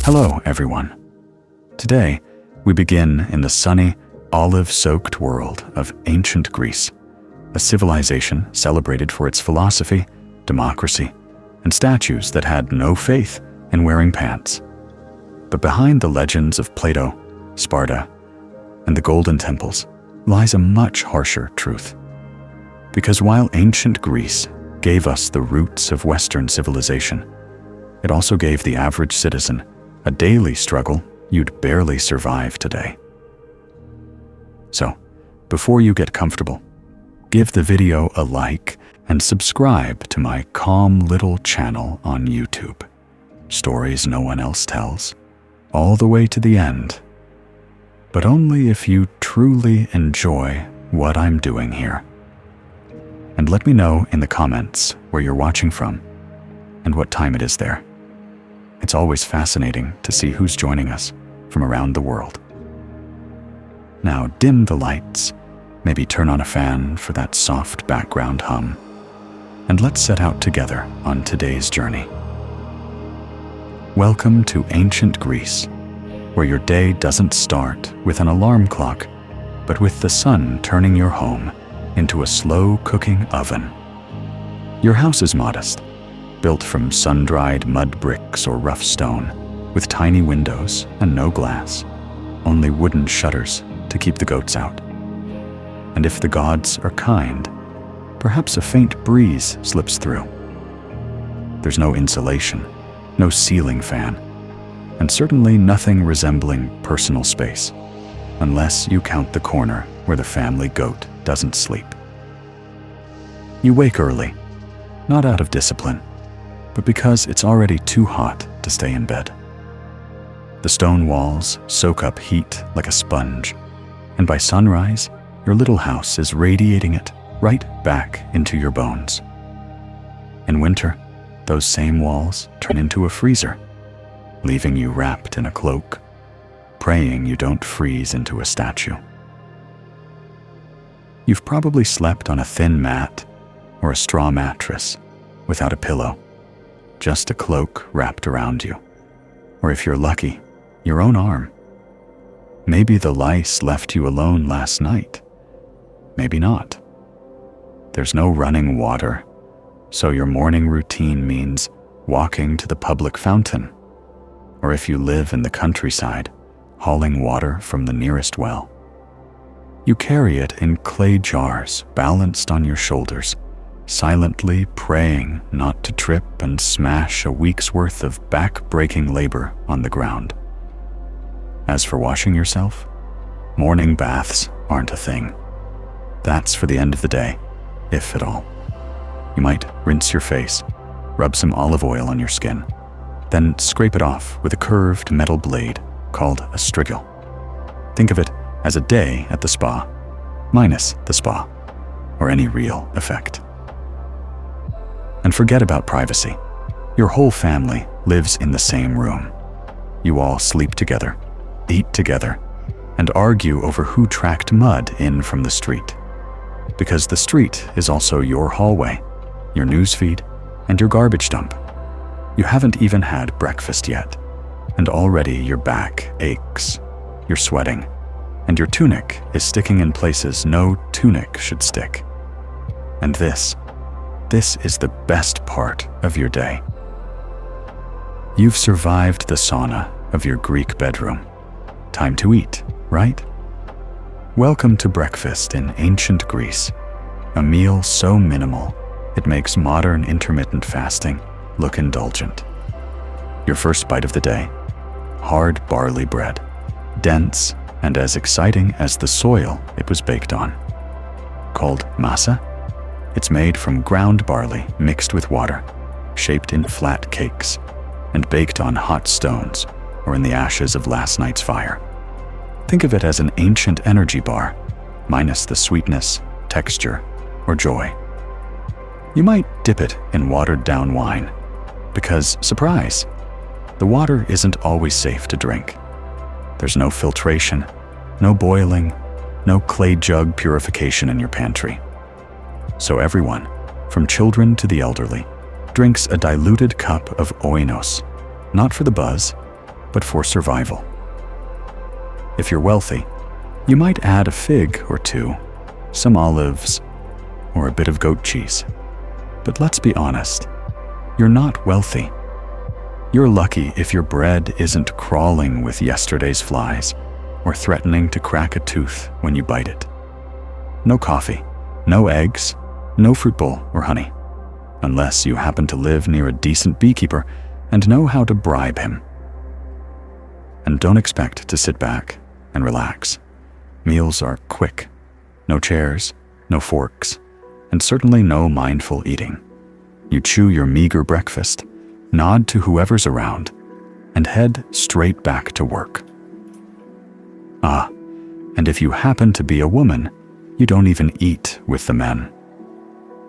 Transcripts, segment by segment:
Hello, everyone. Today, we begin in the sunny, olive-soaked world of ancient Greece, a civilization celebrated for its philosophy, democracy, and statues that had no faith in wearing pants. But behind the legends of Plato, Sparta, and the Golden Temples lies a much harsher truth. Because while ancient Greece gave us the roots of Western civilization, it also gave the average citizen a daily struggle you'd barely survive today. So, before you get comfortable, give the video a like and subscribe to my calm little channel on YouTube. Stories no one else tells, all the way to the end. But only if you truly enjoy what I'm doing here. And let me know in the comments where you're watching from and what time it is there. It's always fascinating to see who's joining us from around the world. Now dim the lights, maybe turn on a fan for that soft background hum, and let's set out together on today's journey. Welcome to ancient Greece, where your day doesn't start with an alarm clock, but with the sun turning your home into a slow-cooking oven. Your house is modest, built from sun-dried mud bricks or rough stone, with tiny windows and no glass, only wooden shutters to keep the goats out. And if the gods are kind, perhaps a faint breeze slips through. There's no insulation, no ceiling fan, and certainly nothing resembling personal space, unless you count the corner where the family goat doesn't sleep. You wake early, not out of discipline, but because it's already too hot to stay in bed. The stone walls soak up heat like a sponge, and by sunrise, your little house is radiating it right back into your bones. In winter, those same walls turn into a freezer, leaving you wrapped in a cloak, praying you don't freeze into a statue. You've probably slept on a thin mat or a straw mattress without a pillow, just a cloak wrapped around you, or if you're lucky, your own arm. Maybe the lice left you alone last night. Maybe not. There's no running water, so your morning routine means walking to the public fountain, or if you live in the countryside, hauling water from the nearest well. You carry it in clay jars balanced on your shoulders, silently praying not to trip and smash a week's worth of back-breaking labor on the ground. As for washing yourself, morning baths aren't a thing. That's for the end of the day, if at all. You might rinse your face, rub some olive oil on your skin, then scrape it off with a curved metal blade called a strigil. Think of it as a day at the spa, minus the spa, or any real effect. And forget about privacy. Your whole family lives in the same room. You all sleep together, eat together, and argue over who tracked mud in from the street. Because the street is also your hallway, your newsfeed, and your garbage dump. You haven't even had breakfast yet, and already your back aches, you're sweating, and your tunic is sticking in places no tunic should stick. And this is the best part of your day. You've survived the sauna of your Greek bedroom. Time to eat, right? Welcome to breakfast in ancient Greece, a meal so minimal it makes modern intermittent fasting look indulgent. Your first bite of the day, hard barley bread, dense and as exciting as the soil it was baked on. Called masa, it's made from ground barley mixed with water, shaped in flat cakes, and baked on hot stones or in the ashes of last night's fire. Think of it as an ancient energy bar, minus the sweetness, texture, or joy. You might dip it in watered-down wine, because, surprise, the water isn't always safe to drink. There's no filtration, no boiling, no clay jug purification in your pantry. So everyone, from children to the elderly, drinks a diluted cup of oinos, not for the buzz, but for survival. If you're wealthy, you might add a fig or two, some olives, or a bit of goat cheese. But let's be honest, you're not wealthy. You're lucky if your bread isn't crawling with yesterday's flies or threatening to crack a tooth when you bite it. No coffee, no eggs, no fruit bowl or honey, unless you happen to live near a decent beekeeper and know how to bribe him. And don't expect to sit back and relax. Meals are quick. No chairs, no forks, and certainly no mindful eating. You chew your meager breakfast, nod to whoever's around, and head straight back to work. And if you happen to be a woman, you don't even eat with the men.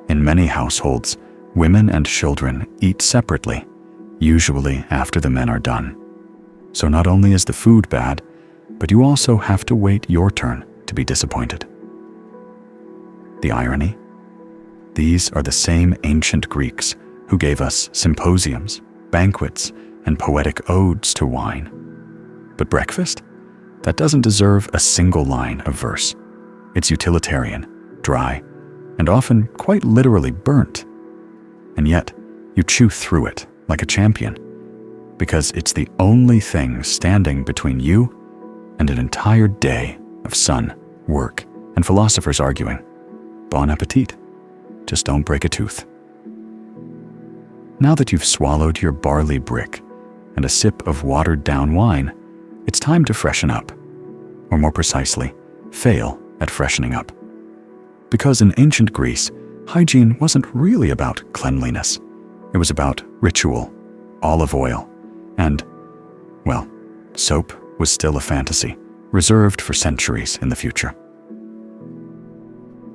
In many households, women and children eat separately, usually after the men are done. So not only is the food bad, but you also have to wait your turn to be disappointed. The irony? These are the same ancient Greeks who gave us symposiums, banquets, and poetic odes to wine. But breakfast? That doesn't deserve a single line of verse. It's utilitarian, dry, and often quite literally burnt. And yet, you chew through it like a champion, because it's the only thing standing between you and an entire day of sun, work, and philosophers arguing. Bon appetit. Just don't break a tooth. Now that you've swallowed your barley brick and a sip of watered-down wine, it's time to freshen up, or more precisely, fail at freshening up. Because in ancient Greece, hygiene wasn't really about cleanliness. It was about ritual, olive oil, and, well, soap was still a fantasy, reserved for centuries in the future.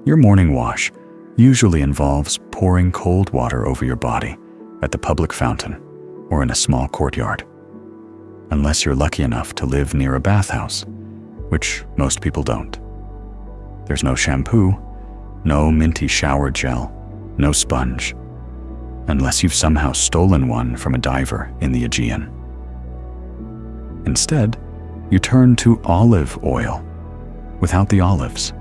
Your morning wash usually involves pouring cold water over your body at the public fountain or in a small courtyard. Unless you're lucky enough to live near a bathhouse, which most people don't. There's no shampoo, no minty shower gel, no sponge, unless you've somehow stolen one from a diver in the Aegean. Instead, you turn to olive oil, without the olives.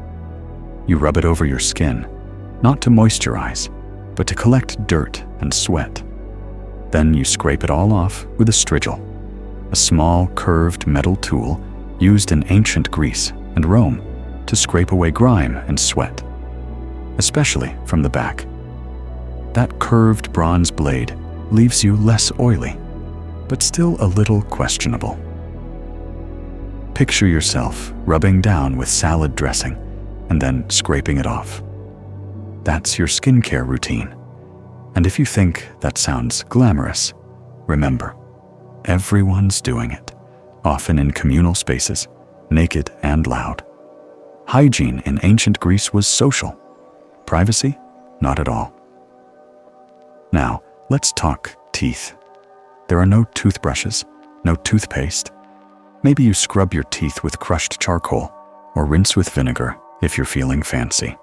You rub it over your skin, not to moisturize, but to collect dirt and sweat. Then you scrape it all off with a strigil, a small curved metal tool used in ancient Greece and Rome to scrape away grime and sweat, especially from the back. That curved bronze blade leaves you less oily, but still a little questionable. Picture yourself rubbing down with salad dressing and then scraping it off. That's your skincare routine. And if you think that sounds glamorous, remember, everyone's doing it, often in communal spaces, naked and loud. Hygiene in ancient Greece was social. Privacy? Not at all. Now, let's talk teeth. There are no toothbrushes, no toothpaste. Maybe you scrub your teeth with crushed charcoal or rinse with vinegar if you're feeling fancy.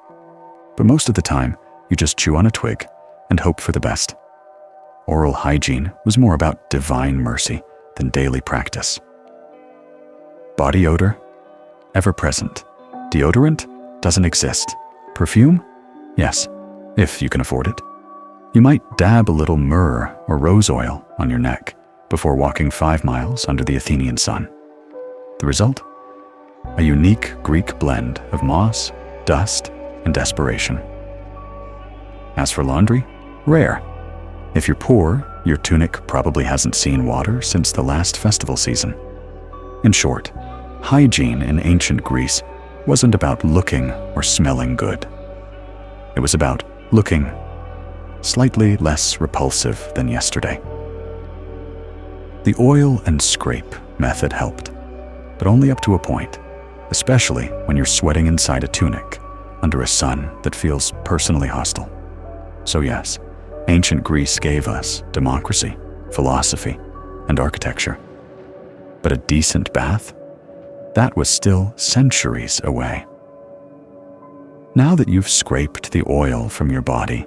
But most of the time, you just chew on a twig and hope for the best. Oral hygiene was more about divine mercy than daily practice. Body odor? Ever present. Deodorant? Doesn't exist. Perfume? Yes, if you can afford it. You might dab a little myrrh or rose oil on your neck before walking 5 miles under the Athenian sun. The result? A unique Greek blend of moss, dust, and desperation. As for laundry, rare. If you're poor, your tunic probably hasn't seen water since the last festival season. In short, hygiene in ancient Greece wasn't about looking or smelling good. It was about looking slightly less repulsive than yesterday. The oil and scrape method helped, but only up to a point, especially when you're sweating inside a tunic under a sun that feels personally hostile. So yes, ancient Greece gave us democracy, philosophy, and architecture. But a decent bath? That was still centuries away. Now that you've scraped the oil from your body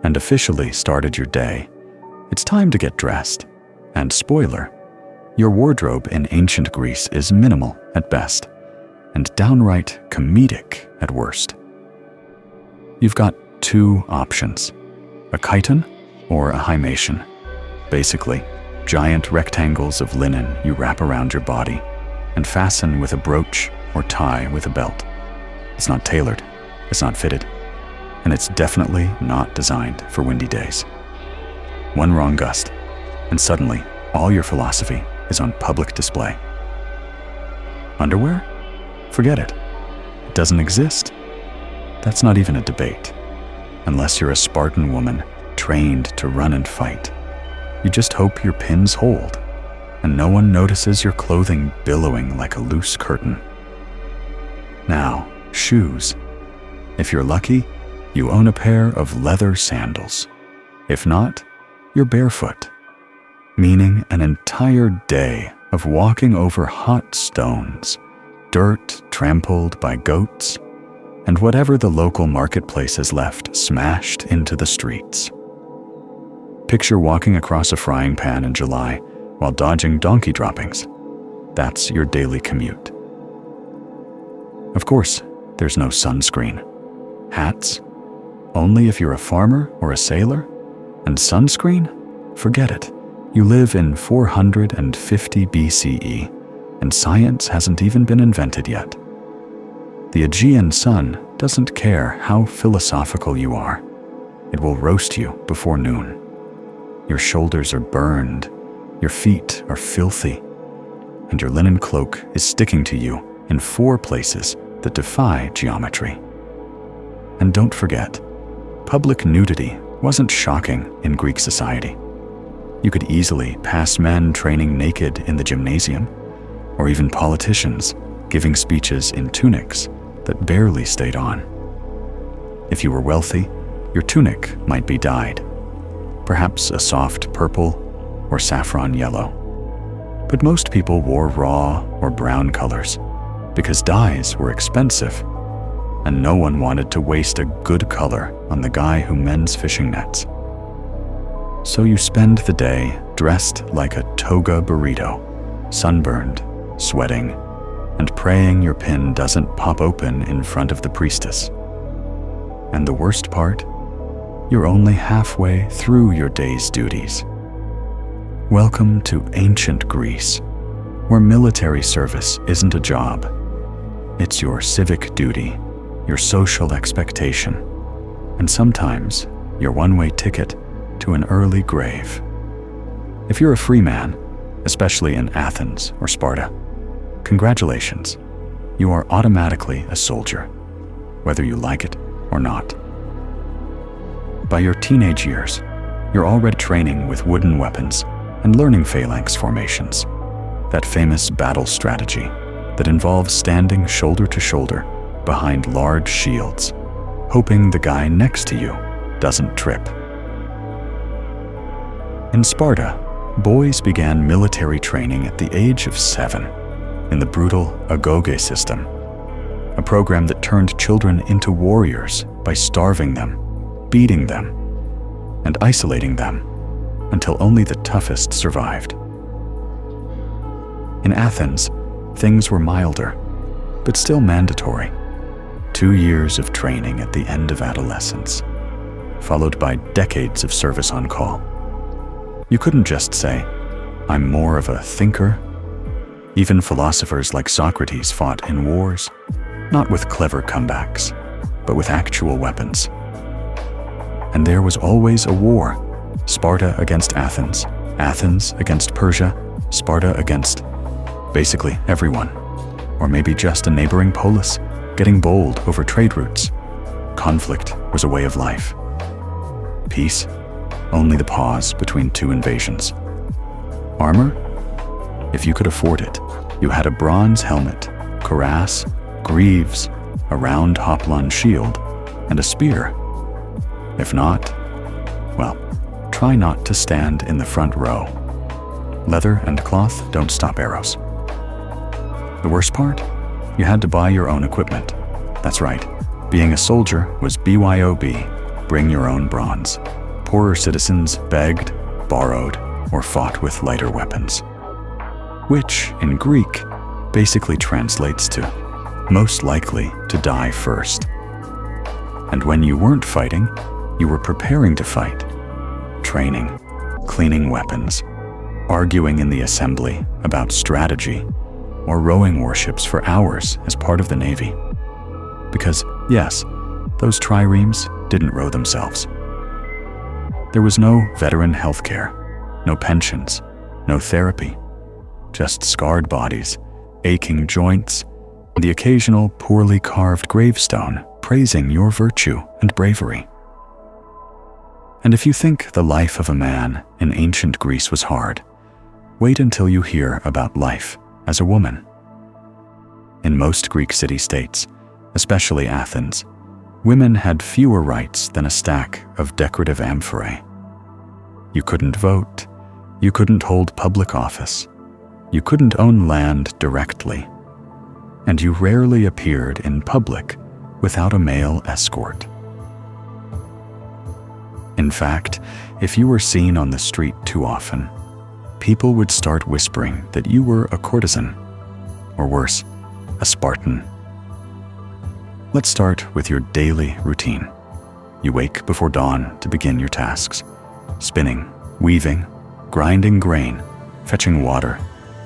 and officially started your day, it's time to get dressed. And spoiler, Your wardrobe in ancient Greece is minimal at best, and downright comedic at worst. You've got two options, a chiton or a himation. Basically, giant rectangles of linen you wrap around your body and fasten with a brooch or tie with a belt. It's not tailored, it's not fitted, and it's definitely not designed for windy days. One wrong gust, and suddenly all your philosophy is on public display. Underwear? Forget it. It doesn't exist. That's not even a debate, unless you're a Spartan woman trained to run and fight. You just hope your pins hold, and no one notices your clothing billowing like a loose curtain. Now, shoes. If you're lucky, you own a pair of leather sandals. If not, you're barefoot, meaning an entire day of walking over hot stones, dirt trampled by goats, and whatever the local marketplace has left smashed into the streets. Picture walking across a frying pan in July while dodging donkey droppings. That's your daily commute. Of course, there's no sunscreen. Hats? Only if you're a farmer or a sailor? And sunscreen? Forget it. You live in 450 BCE, and science hasn't even been invented yet. The Aegean sun doesn't care how philosophical you are. It will roast you before noon. Your shoulders are burned, your feet are filthy, and your linen cloak is sticking to you in 4 places that defy geometry. And don't forget, public nudity wasn't shocking in Greek society. You could easily pass men training naked in the gymnasium, or even politicians giving speeches in tunics that barely stayed on. If you were wealthy, your tunic might be dyed, perhaps a soft purple or saffron yellow. But most people wore raw or brown colors because dyes were expensive, and no one wanted to waste a good color on the guy who mends fishing nets. So you spend the day dressed like a toga burrito, sunburned, sweating, and praying your pin doesn't pop open in front of the priestess. And the worst part? You're only halfway through your day's duties. Welcome to ancient Greece, where military service isn't a job. It's your civic duty, your social expectation, and sometimes your one-way ticket to an early grave. If you're a free man, especially in Athens or Sparta, congratulations, you are automatically a soldier, whether you like it or not. By your teenage years, you're already training with wooden weapons and learning phalanx formations, that famous battle strategy that involves standing shoulder to shoulder behind large shields, hoping the guy next to you doesn't trip. In Sparta, boys began military training at the age of 7 in the brutal agoge system, a program that turned children into warriors by starving them, beating them, and isolating them until only the toughest survived. In Athens, things were milder, but still mandatory. 2 years of training at the end of adolescence, followed by decades of service on call. You couldn't just say, "I'm more of a thinker." Even philosophers like Socrates fought in wars, not with clever comebacks, but with actual weapons. And there was always a war, Sparta against Athens, Athens against Persia, Sparta against basically everyone, or maybe just a neighboring polis, getting bold over trade routes. Conflict was a way of life. Peace? Only the pause between 2 invasions. Armor? If you could afford it, you had a bronze helmet, cuirass, greaves, a round hoplon shield, and a spear. If not, well, try not to stand in the front row. Leather and cloth don't stop arrows. The worst part? You had to buy your own equipment. That's right, being a soldier was BYOB, bring your own bronze. Poorer citizens begged, borrowed, or fought with lighter weapons. which, in Greek, basically translates to most likely to die first. And when you weren't fighting, you were preparing to fight, training, cleaning weapons, arguing in the assembly about strategy, or rowing warships for hours as part of the Navy. Because, yes, those triremes didn't row themselves. There was no veteran health care, no pensions, no therapy, just scarred bodies, aching joints, and the occasional poorly carved gravestone praising your virtue and bravery. And if you think the life of a man in ancient Greece was hard, wait until you hear about life as a woman. In most Greek city-states, especially Athens, women had fewer rights than a stack of decorative amphorae. You couldn't vote, you couldn't hold public office, you couldn't own land directly, and you rarely appeared in public without a male escort. In fact, if you were seen on the street too often, people would start whispering that you were a courtesan, or worse, a Spartan. Let's start with your daily routine. You wake before dawn to begin your tasks: spinning, weaving, grinding grain, fetching water,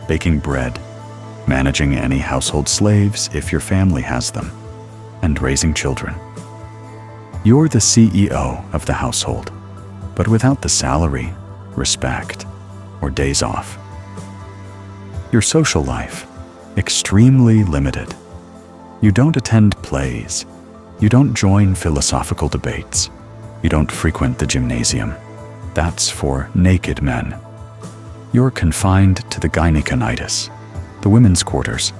baking bread, managing any household slaves if your family has them, and raising children. You're the CEO of the household, but without the salary, respect, or days off. Your social life, extremely limited. You don't attend plays. You don't join philosophical debates. You don't frequent the gymnasium. That's for naked men. You're confined to the gyneconitis, the women's quarters,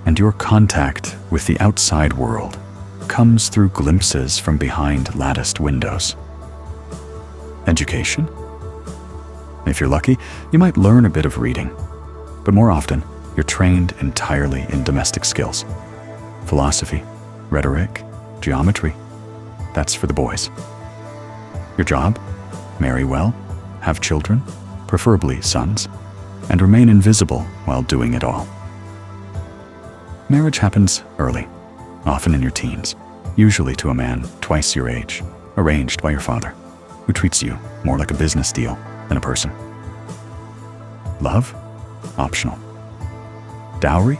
and your contact with the outside world comes through glimpses from behind latticed windows. Education? If you're lucky, you might learn a bit of reading, but more often, you're trained entirely in domestic skills. Philosophy, rhetoric, geometry. That's for the boys. Your job? Marry well, have children, preferably sons, and remain invisible while doing it all. Marriage happens early, often in your teens, usually to a man twice your age, arranged by your father, who treats you more like a business deal than a person. Love? Optional. Dowry?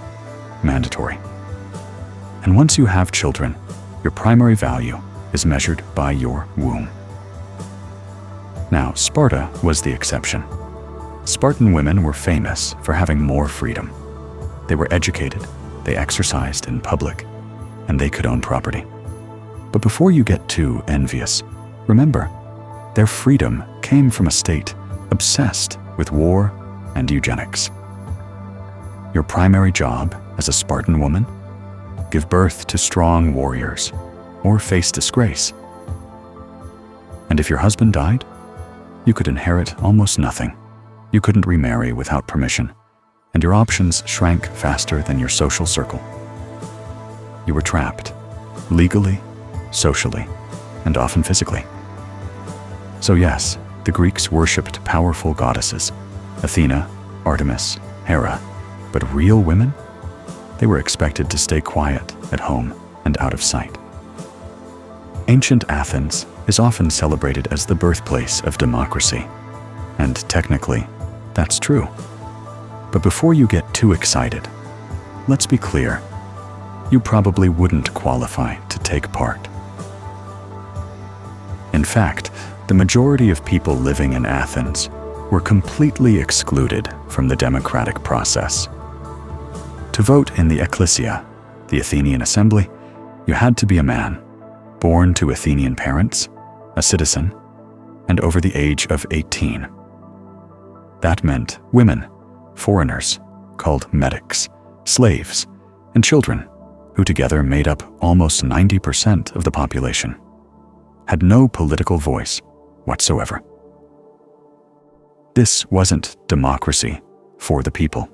Mandatory. And once you have children, your primary value is measured by your womb. Now, Sparta was the exception. Spartan women were famous for having more freedom. They were educated, they exercised in public, and they could own property. But before you get too envious, remember, their freedom came from a state obsessed with war and eugenics. Your primary job as a Spartan woman? Give birth to strong warriors, or face disgrace. And if your husband died, you could inherit almost nothing. You couldn't remarry without permission, and your options shrank faster than your social circle. You were trapped, legally, socially, and often physically. So yes, the Greeks worshipped powerful goddesses, Athena, Artemis, Hera, but real women? They were expected to stay quiet at home and out of sight. Ancient Athens is often celebrated as the birthplace of democracy, and technically, that's true. But before you get too excited, let's be clear, you probably wouldn't qualify to take part. In fact, the majority of people living in Athens were completely excluded from the democratic process. To vote in the Ecclesia, the Athenian assembly, you had to be a man, born to Athenian parents, a citizen, and over the age of 18. That meant women, foreigners, called metics, slaves, and children, who together made up almost 90% of the population, had no political voice whatsoever. This wasn't democracy for the people.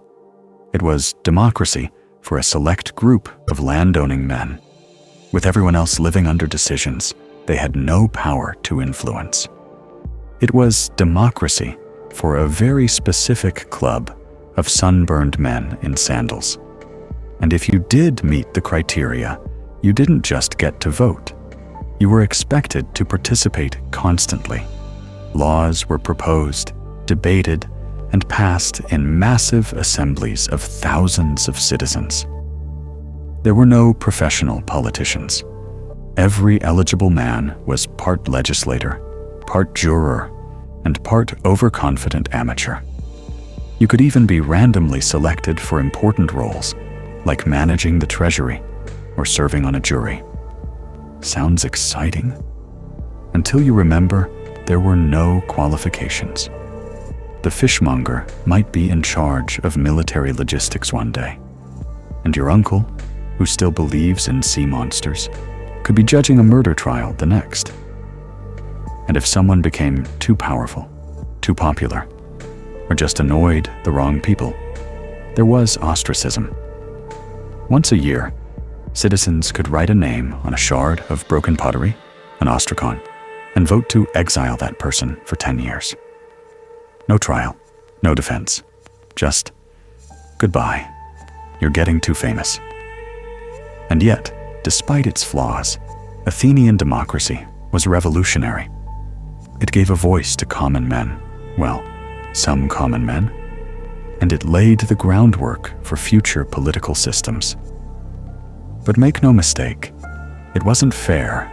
It was democracy for a select group of landowning men. With everyone else living under decisions they had no power to influence. It was democracy for a very specific club of sunburned men in sandals. And if you did meet the criteria, you didn't just get to vote. You were expected to participate constantly. Laws were proposed, debated, and passed in massive assemblies of thousands of citizens. There were no professional politicians. Every eligible man was part legislator, part juror, and part overconfident amateur. You could even be randomly selected for important roles, like managing the treasury or serving on a jury. Sounds exciting? Until you remember there were no qualifications. The fishmonger might be in charge of military logistics one day, and your uncle, who still believes in sea monsters, could be judging a murder trial the next. And if someone became too powerful, too popular, or just annoyed the wrong people, there was ostracism. Once a year, citizens could write a name on a shard of broken pottery, an ostracon, and vote to exile that person for 10 years. No trial, no defense, just goodbye. You're getting too famous. And yet, despite its flaws, Athenian democracy was revolutionary. It gave a voice to common men, well, some common men, and it laid the groundwork for future political systems. But make no mistake, it wasn't fair,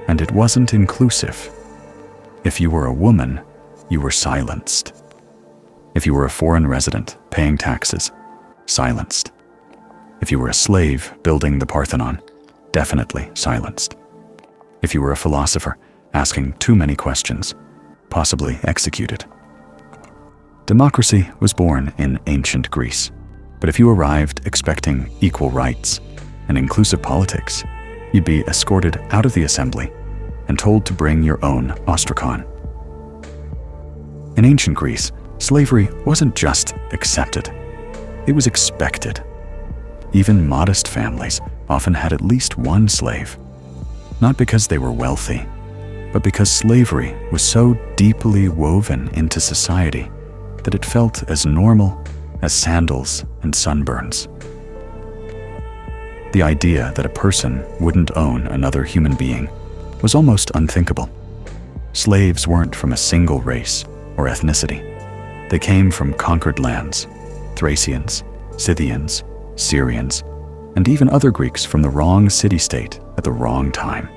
and it wasn't inclusive. If you were a woman, you were silenced. If you were a foreign resident paying taxes, silenced. If you were a slave building the Parthenon, definitely silenced. If you were a philosopher asking too many questions, possibly executed. Democracy was born in ancient Greece, but if you arrived expecting equal rights and inclusive politics, you'd be escorted out of the assembly and told to bring your own ostracon. In ancient Greece, slavery wasn't just accepted, it was expected. Even modest families often had at least one slave, not because they were wealthy, but because slavery was so deeply woven into society that it felt as normal as sandals and sunburns. The idea that a person wouldn't own another human being was almost unthinkable. Slaves weren't from a single race or ethnicity. They came from conquered lands, Thracians, Scythians, Syrians, and even other Greeks from the wrong city-state at the wrong time.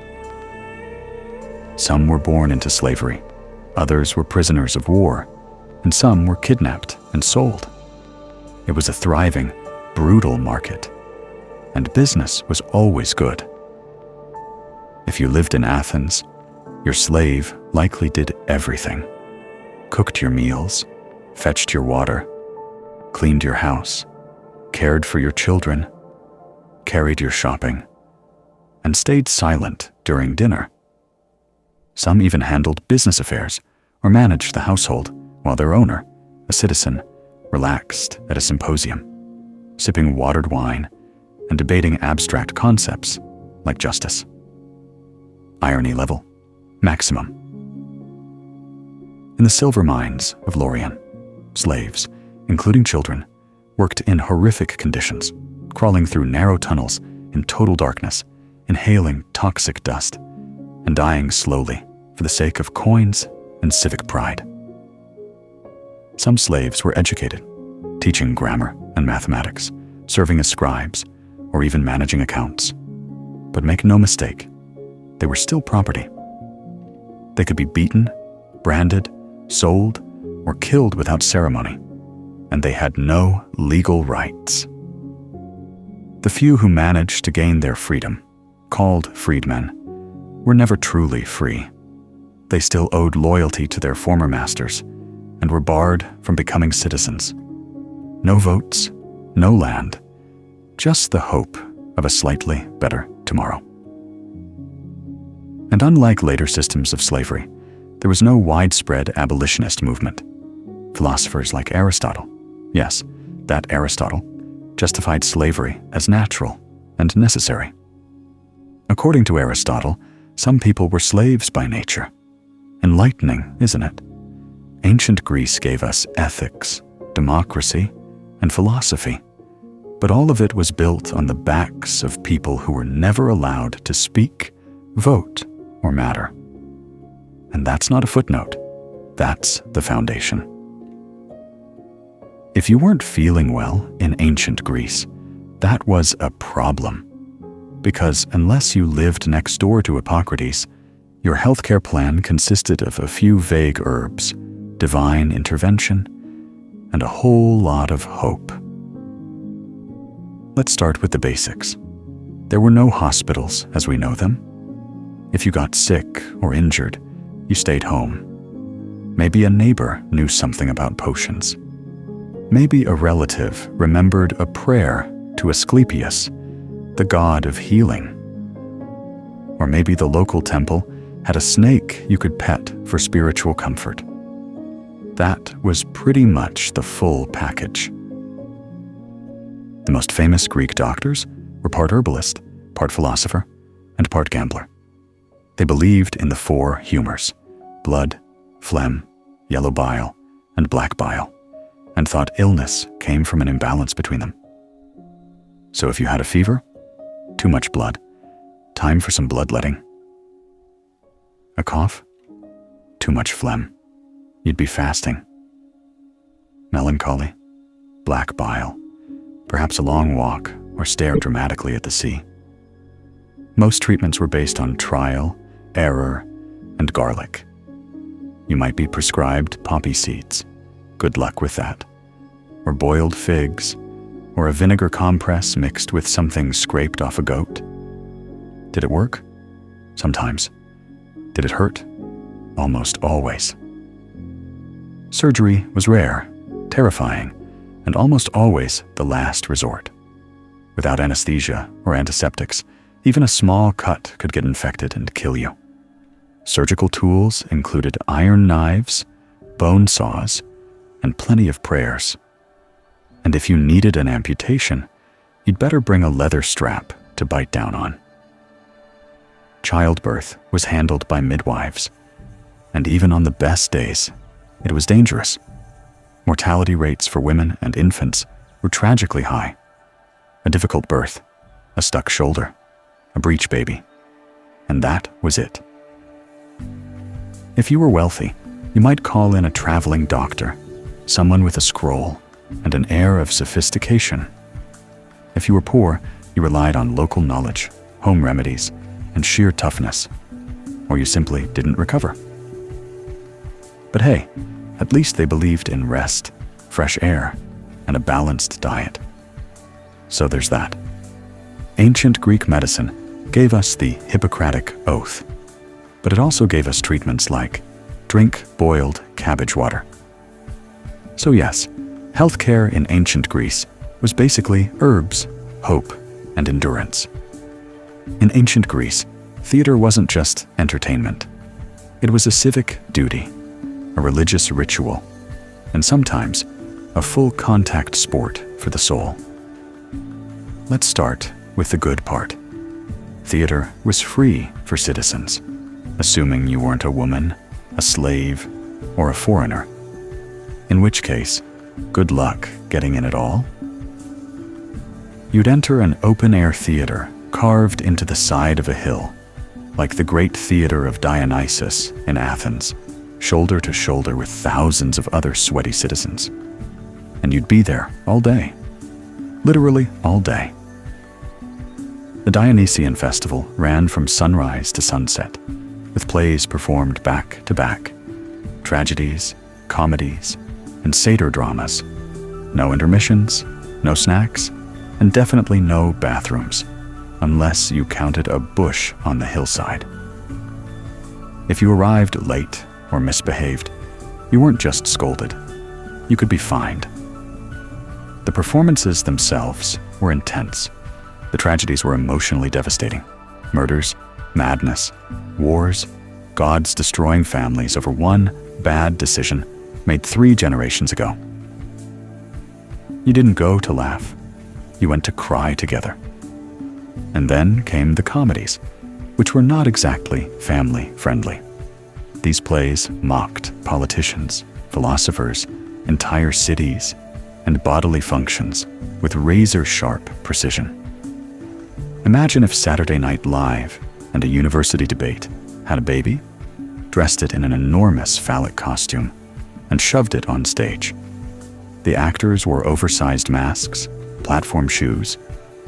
Some were born into slavery, others were prisoners of war, and some were kidnapped and sold. It was a thriving, brutal market, and business was always good. If you lived in Athens, your slave likely did everything. Cooked your meals, fetched your water, cleaned your house, cared for your children, carried your shopping, and stayed silent during dinner. Some even handled business affairs or managed the household while their owner, a citizen, relaxed at a symposium, sipping watered wine and debating abstract concepts like justice. Irony level, maximum. In the silver mines of Lorien, slaves, including children, worked in horrific conditions, crawling through narrow tunnels in total darkness, inhaling toxic dust, and dying slowly for the sake of coins and civic pride. Some slaves were educated, teaching grammar and mathematics, serving as scribes, or even managing accounts. But make no mistake, they were still property. They could be beaten, branded, sold, or killed without ceremony, and they had no legal rights. The few who managed to gain their freedom, called freedmen, were never truly free. They still owed loyalty to their former masters and were barred from becoming citizens. No votes, no land, just the hope of a slightly better tomorrow. And unlike later systems of slavery, there was no widespread abolitionist movement. Philosophers like Aristotle, yes, that Aristotle, justified slavery as natural and necessary. According to Aristotle, some people were slaves by nature. Enlightening, isn't it? Ancient Greece gave us ethics, democracy, and philosophy, but all of it was built on the backs of people who were never allowed to speak, vote, or matter. And that's not a footnote. That's the foundation. If you weren't feeling well in ancient Greece, that was a problem. Because unless you lived next door to Hippocrates, your healthcare plan consisted of a few vague herbs, divine intervention, and a whole lot of hope. Let's start with the basics. There were no hospitals as we know them. If you got sick or injured, you stayed home. Maybe a neighbor knew something about potions. Maybe a relative remembered a prayer to Asclepius, the god of healing. Or maybe the local temple had a snake you could pet for spiritual comfort. That was pretty much the full package. The most famous Greek doctors were part herbalist, part philosopher, and part gambler. They believed in the four humors: blood, phlegm, yellow bile, and black bile, and thought illness came from an imbalance between them. So if you had a fever, too much blood, time for some bloodletting. A cough, too much phlegm, you'd be fasting. Melancholy, black bile, perhaps a long walk or stare dramatically at the sea. Most treatments were based on trial, error, and garlic. You might be prescribed poppy seeds. Good luck with that. Or boiled figs, or a vinegar compress mixed with something scraped off a goat. Did it work? Sometimes. Did it hurt? Almost always. Surgery was rare, terrifying, and almost always the last resort. Without anesthesia or antiseptics, even a small cut could get infected and kill you. Surgical tools included iron knives, bone saws, and plenty of prayers. And if you needed an amputation, you'd better bring a leather strap to bite down on. Childbirth was handled by midwives, and even on the best days, it was dangerous. Mortality rates for women and infants were tragically high. A difficult birth, a stuck shoulder, a breech baby, and that was it. If you were wealthy, you might call in a traveling doctor, someone with a scroll and an air of sophistication. If you were poor, you relied on local knowledge, home remedies, and sheer toughness, or you simply didn't recover. But hey, at least they believed in rest, fresh air, and a balanced diet. So there's that. Ancient Greek medicine gave us the Hippocratic Oath, but it also gave us treatments like drink boiled cabbage water. So yes, healthcare in ancient Greece was basically herbs, hope, and endurance. In ancient Greece, theater wasn't just entertainment. It was a civic duty, a religious ritual, and sometimes a full contact sport for the soul. Let's start with the good part. Theater was free for citizens, assuming you weren't a woman, a slave, or a foreigner. In which case, good luck getting in at all. You'd enter an open-air theater carved into the side of a hill, like the great theater of Dionysus in Athens, shoulder to shoulder with thousands of other sweaty citizens. And you'd be there all day, literally all day. The Dionysian festival ran from sunrise to sunset, with plays performed back to back, tragedies, comedies, and satyr dramas. No intermissions, no snacks, and definitely no bathrooms, unless you counted a bush on the hillside. If you arrived late or misbehaved, you weren't just scolded. You could be fined. The performances themselves were intense. The tragedies were emotionally devastating. Murders, madness, wars, gods destroying families over one bad decision made 3 generations ago. You didn't go to laugh. You went to cry together. And then came the comedies, which were not exactly family-friendly. These plays mocked politicians, philosophers, entire cities, and bodily functions with razor-sharp precision. Imagine if Saturday Night Live and a university debate had a baby, dressed it in an enormous phallic costume, and shoved it on stage. The actors wore oversized masks, platform shoes,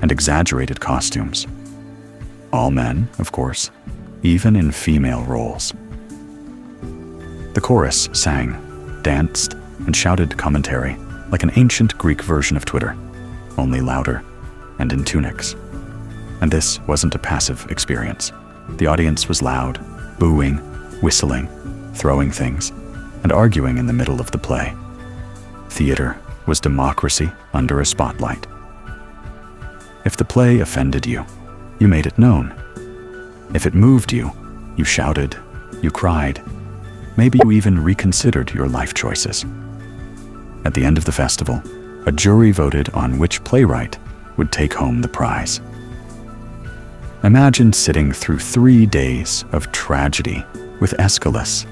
and exaggerated costumes. All men, of course, even in female roles. The chorus sang, danced, and shouted commentary like an ancient Greek version of Twitter, only louder and in tunics. And this wasn't a passive experience. The audience was loud, booing, whistling, throwing things, and arguing in the middle of the play. Theater was democracy under a spotlight. If the play offended you, you made it known. If it moved you, you shouted, you cried, maybe you even reconsidered your life choices. At the end of the festival, a jury voted on which playwright would take home the prize. Imagine sitting through 3 days of tragedy with Aeschylus,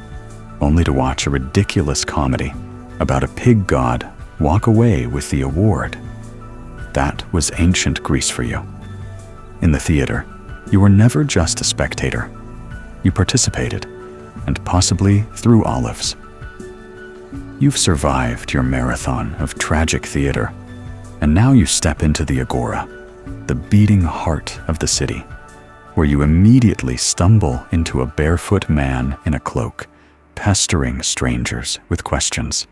only to watch a ridiculous comedy about a pig god walk away with the award. That was ancient Greece for you. In the theater, you were never just a spectator. You participated, and possibly threw olives. You've survived your marathon of tragic theater, and now you step into the agora, the beating heart of the city, where you immediately stumble into a barefoot man in a cloak, pestering strangers with questions.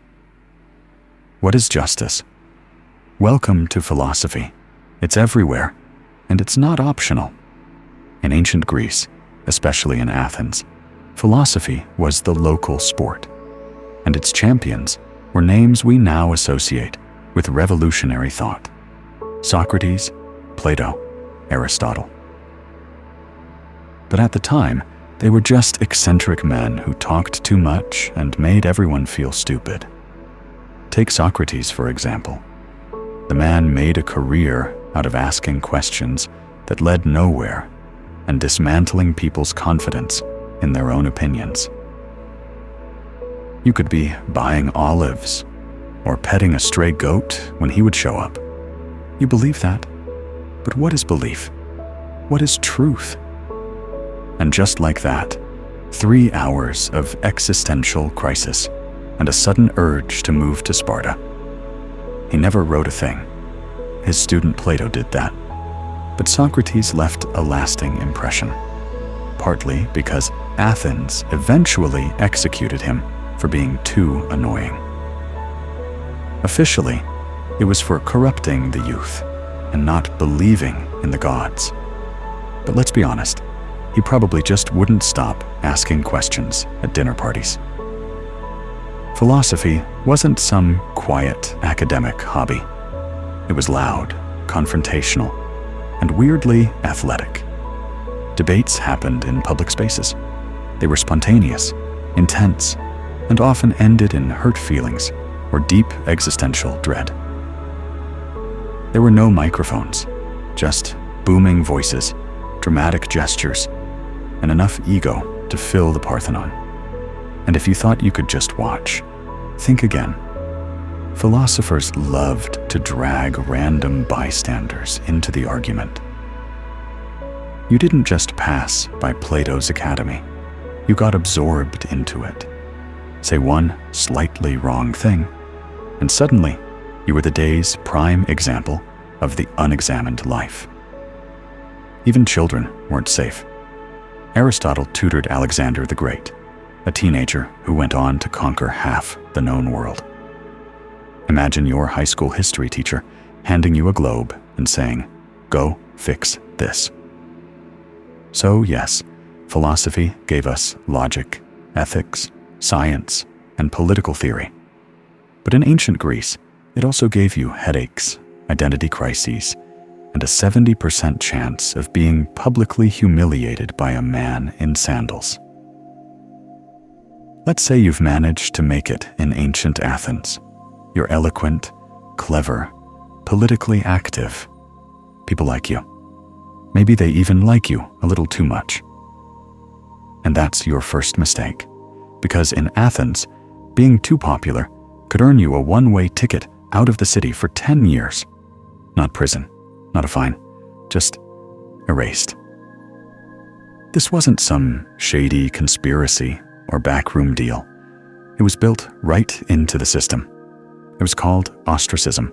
What is justice? Welcome to philosophy. It's everywhere, and it's not optional. In ancient Greece, especially in Athens, philosophy was the local sport, and its champions were names we now associate with revolutionary thought: Socrates, Plato, Aristotle. But at the time, they were just eccentric men who talked too much and made everyone feel stupid. Take Socrates, for example. The man made a career out of asking questions that led nowhere and dismantling people's confidence in their own opinions. You could be buying olives or petting a stray goat when he would show up. You believe that. But what is belief? What is truth? And just like that, 3 hours of existential crisis and a sudden urge to move to Sparta. He never wrote a thing. His student Plato did that. But Socrates left a lasting impression, partly because Athens eventually executed him for being too annoying. Officially, it was for corrupting the youth and not believing in the gods. But let's be honest, he probably just wouldn't stop asking questions at dinner parties. Philosophy wasn't some quiet academic hobby. It was loud, confrontational, and weirdly athletic. Debates happened in public spaces. They were spontaneous, intense, and often ended in hurt feelings or deep existential dread. There were no microphones, just booming voices, dramatic gestures, and enough ego to fill the Parthenon. And if you thought you could just watch, think again. Philosophers loved to drag random bystanders into the argument. You didn't just pass by Plato's academy. You got absorbed into it. Say one slightly wrong thing, and suddenly you were the day's prime example of the unexamined life. Even children weren't safe. Aristotle tutored Alexander the Great, a teenager who went on to conquer half the known world. Imagine your high school history teacher handing you a globe and saying, "Go fix this." So yes, philosophy gave us logic, ethics, science, and political theory. But in ancient Greece, it also gave you headaches, identity crises, and a 70% chance of being publicly humiliated by a man in sandals. Let's say you've managed to make it in ancient Athens. You're eloquent, clever, politically active. People like you. Maybe they even like you a little too much. And that's your first mistake, because in Athens, being too popular could earn you a one-way ticket out of the city for 10 years. Not prison, not a fine, just erased. This wasn't some shady conspiracy or backroom deal. It was built right into the system. It was called ostracism.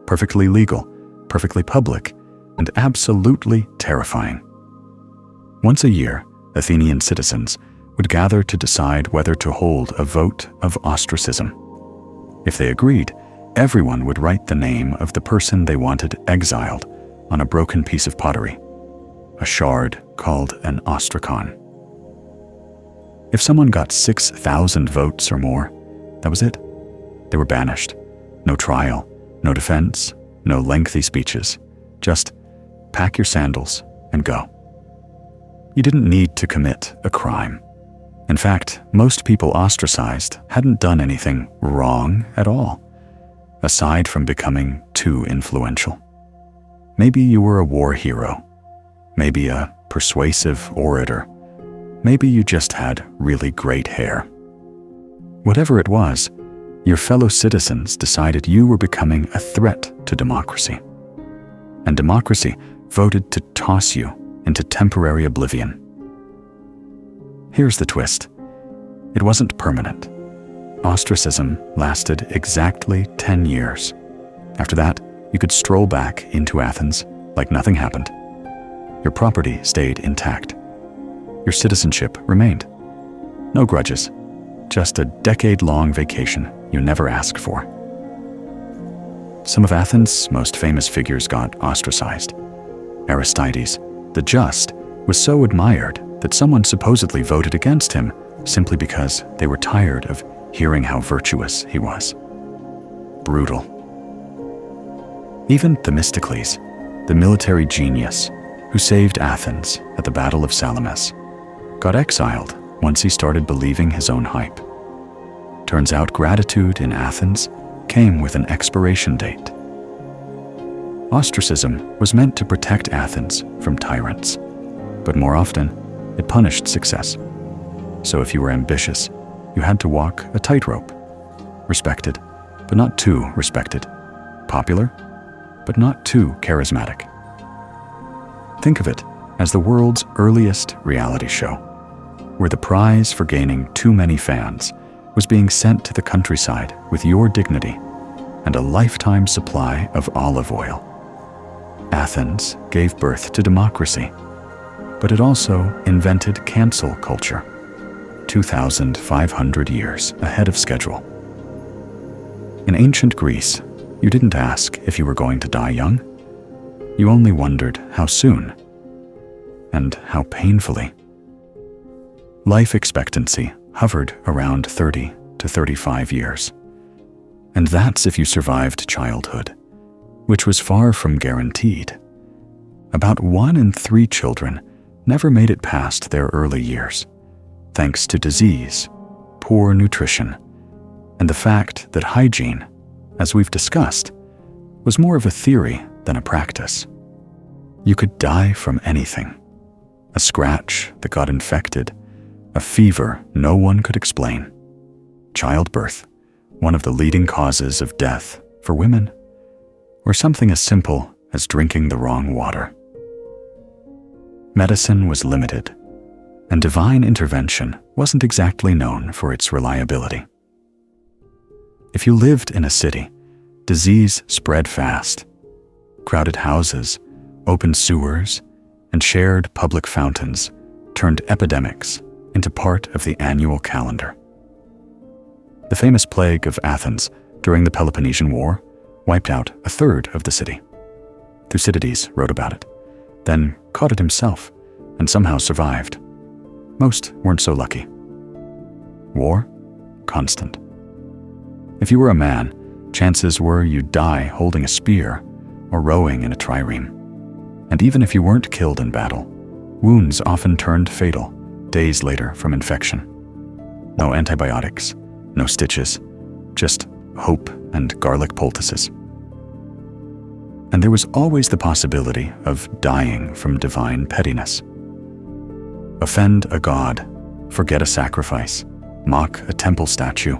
Perfectly legal, perfectly public, and absolutely terrifying. Once a year, Athenian citizens would gather to decide whether to hold a vote of ostracism. If they agreed, everyone would write the name of the person they wanted exiled on a broken piece of pottery, a shard called an ostracon. If someone got 6,000 votes or more, that was it. They were banished. No trial, no defense, no lengthy speeches. Just pack your sandals and go. You didn't need to commit a crime. In fact, most people ostracized hadn't done anything wrong at all, aside from becoming too influential. Maybe you were a war hero, maybe a persuasive orator, maybe you just had really great hair. Whatever it was, your fellow citizens decided you were becoming a threat to democracy. And democracy voted to toss you into temporary oblivion. Here's the twist. It wasn't permanent. Ostracism lasted exactly 10 years. After that, you could stroll back into Athens like nothing happened. Your property stayed intact. Your citizenship remained. No grudges, just a decade-long vacation you never asked for. Some of Athens' most famous figures got ostracized. Aristides, the Just, was so admired that someone supposedly voted against him simply because they were tired of hearing how virtuous he was. Brutal. Even Themistocles, the military genius who saved Athens at the Battle of Salamis, got exiled once he started believing his own hype. Turns out gratitude in Athens came with an expiration date. Ostracism was meant to protect Athens from tyrants, but more often, it punished success. So if you were ambitious, you had to walk a tightrope. Respected, but not too respected. Popular, but not too charismatic. Think of it as the world's earliest reality show, where the prize for gaining too many fans was being sent to the countryside with your dignity and a lifetime supply of olive oil. Athens gave birth to democracy, but it also invented cancel culture, 2,500 years ahead of schedule. In ancient Greece, you didn't ask if you were going to die young. You only wondered how soon and how painfully. Life expectancy hovered around 30 to 35 years. And that's if you survived childhood, which was far from guaranteed. About 1 in 3 children never made it past their early years, thanks to disease, poor nutrition, and the fact that hygiene, as we've discussed, was more of a theory than a practice. You could die from anything. A scratch that got infected, a fever no one could explain, childbirth, one of the leading causes of death for women, or something as simple as drinking the wrong water. Medicine was limited, and divine intervention wasn't exactly known for its reliability. If you lived in a city, disease spread fast. Crowded houses, open sewers, and shared public fountains turned epidemics into part of the annual calendar. The famous plague of Athens during the Peloponnesian War wiped out a third of the city. Thucydides wrote about it, then caught it himself, and somehow survived. Most weren't so lucky. War? Constant. If you were a man, chances were you'd die holding a spear or rowing in a trireme. And even if you weren't killed in battle, wounds often turned fatal days later from infection. No antibiotics, no stitches, just hope and garlic poultices. And there was always the possibility of dying from divine pettiness. Offend a god, forget a sacrifice, mock a temple statue,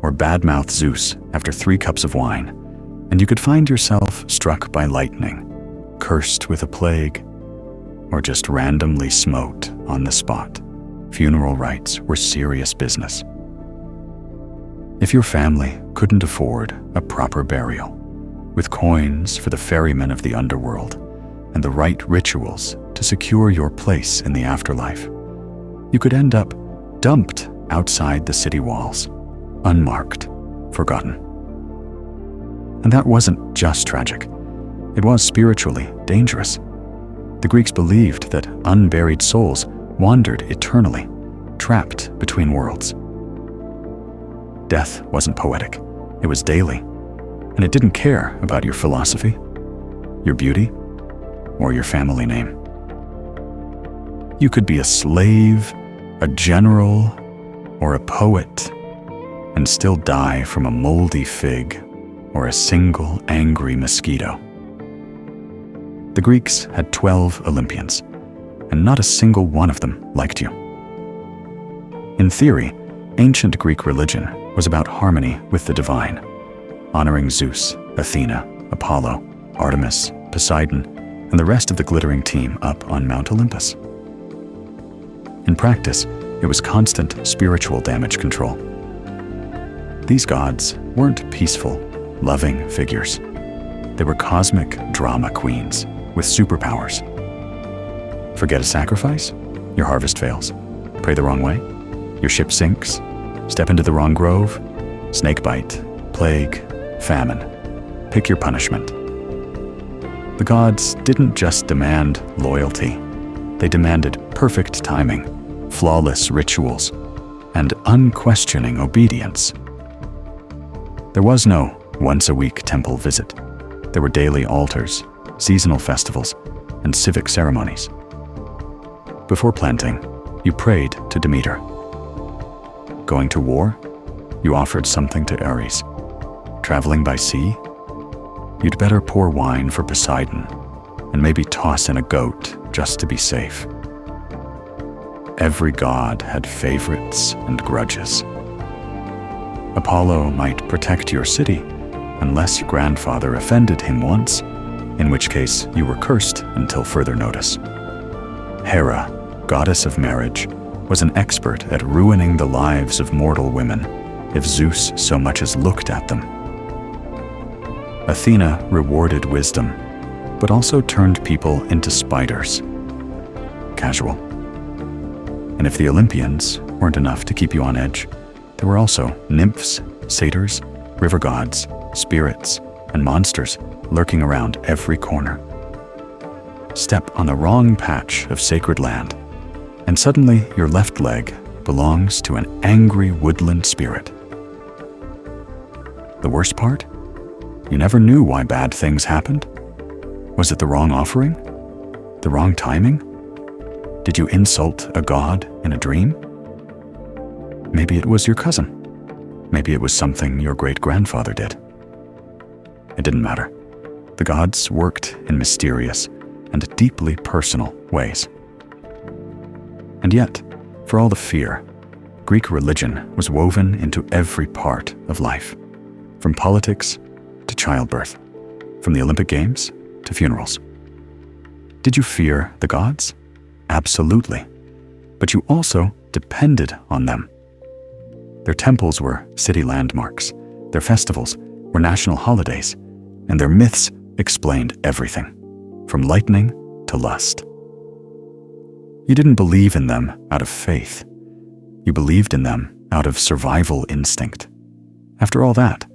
or badmouth Zeus after 3 cups of wine, And you could find yourself struck by lightning, cursed with a plague, or just randomly smote on the spot. Funeral rites were serious business. If your family couldn't afford a proper burial, with coins for the ferrymen of the underworld and the right rituals to secure your place in the afterlife, you could end up dumped outside the city walls, unmarked, forgotten. And that wasn't just tragic. It was spiritually dangerous. The Greeks believed that unburied souls wandered eternally, trapped between worlds. Death wasn't poetic. It was daily, and it didn't care about your philosophy, your beauty, or your family name. You could be a slave, a general, or a poet, and still die from a moldy fig or a single angry mosquito. The Greeks had 12 Olympians, and not a single one of them liked you. In theory, ancient Greek religion was about harmony with the divine, honoring Zeus, Athena, Apollo, Artemis, Poseidon, and the rest of the glittering team up on Mount Olympus. In practice, it was constant spiritual damage control. These gods weren't peaceful, loving figures. They were cosmic drama queens with superpowers. Forget a sacrifice, your harvest fails. Pray the wrong way, your ship sinks. Step into the wrong grove, snakebite, plague, famine. Pick your punishment. The gods didn't just demand loyalty. They demanded perfect timing, flawless rituals, and unquestioning obedience. There was no once-a-week temple visit. There were daily altars, seasonal festivals, and civic ceremonies. Before planting, you prayed to Demeter. Going to war, you offered something to Ares. Traveling by sea, you'd better pour wine for Poseidon and maybe toss in a goat just to be safe. Every god had favorites and grudges. Apollo might protect your city unless your grandfather offended him once, in which case you were cursed until further notice. Hera, goddess of marriage, was an expert at ruining the lives of mortal women if Zeus so much as looked at them. Athena rewarded wisdom, but also turned people into spiders. Casual. And if the Olympians weren't enough to keep you on edge, there were also nymphs, satyrs, river gods, spirits, and monsters lurking around every corner. Step on the wrong patch of sacred land, and suddenly your left leg belongs to an angry woodland spirit. The worst part? You never knew why bad things happened. Was it the wrong offering? The wrong timing? Did you insult a god in a dream? Maybe it was your cousin. Maybe it was something your great-grandfather did. It didn't matter. The gods worked in mysterious and deeply personal ways. And yet, for all the fear, Greek religion was woven into every part of life, from politics to childbirth, from the Olympic Games to funerals. Did you fear the gods? Absolutely. But you also depended on them. Their temples were city landmarks, their festivals were national holidays, and their myths explained everything, from lightning to lust. You didn't believe in them out of faith. You believed in them out of survival instinct. After all that,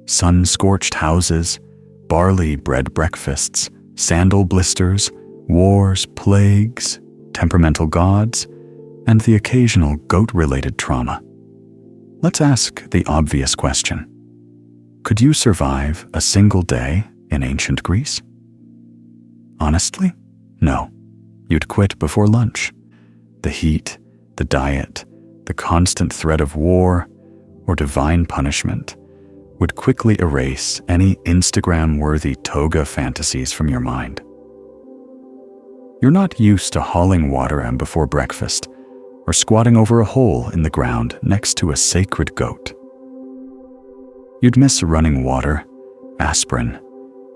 sun-scorched houses, barley-bread breakfasts, sandal blisters, wars, plagues, temperamental gods, and the occasional goat-related trauma. Let's ask the obvious question. Could you survive a single day in ancient Greece? Honestly, no. You'd quit before lunch. The heat, the diet, the constant threat of war or divine punishment would quickly erase any Instagram-worthy toga fantasies from your mind. You're not used to hauling water before breakfast or squatting over a hole in the ground next to a sacred goat. You'd miss running water, aspirin,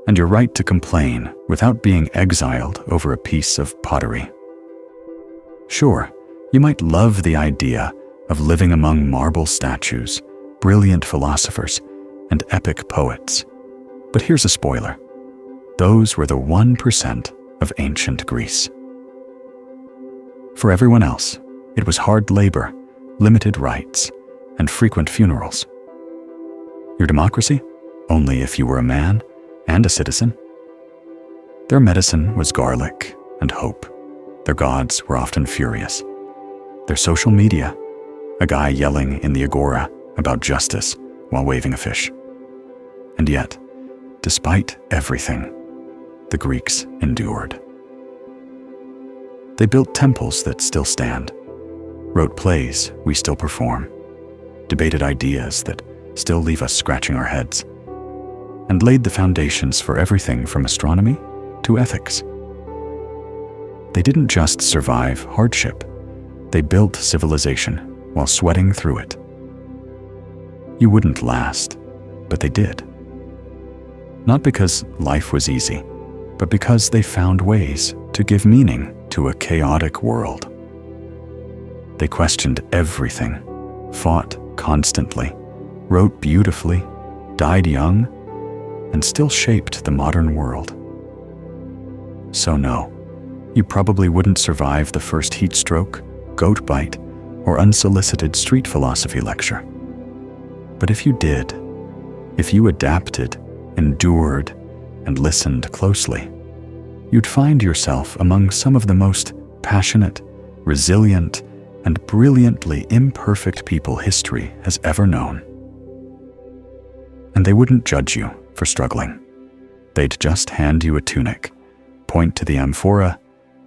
and your right to complain without being exiled over a piece of pottery. Sure, you might love the idea of living among marble statues, brilliant philosophers, and epic poets. But here's a spoiler. Those were the 1% of ancient Greece. For everyone else, it was hard labor, limited rights, and frequent funerals. Your democracy? Only if you were a man and a citizen. Their medicine was garlic and hope. Their gods were often furious. Their social media, a guy yelling in the agora about justice while waving a fish. And yet, despite everything, the Greeks endured. They built temples that still stand, wrote plays we still perform, debated ideas that still leave us scratching our heads, and laid the foundations for everything from astronomy to ethics. They didn't just survive hardship, they built civilization while sweating through it. You wouldn't last, but they did. Not because life was easy, but because they found ways to give meaning to a chaotic world. They questioned everything, fought constantly, wrote beautifully, died young, and still shaped the modern world. So no, you probably wouldn't survive the first heat stroke, goat bite, or unsolicited street philosophy lecture. But if you did, if you adapted, endured, and listened closely, you'd find yourself among some of the most passionate, resilient, and brilliantly imperfect people history has ever known. And they wouldn't judge you for struggling. They'd just hand you a tunic, point to the amphora,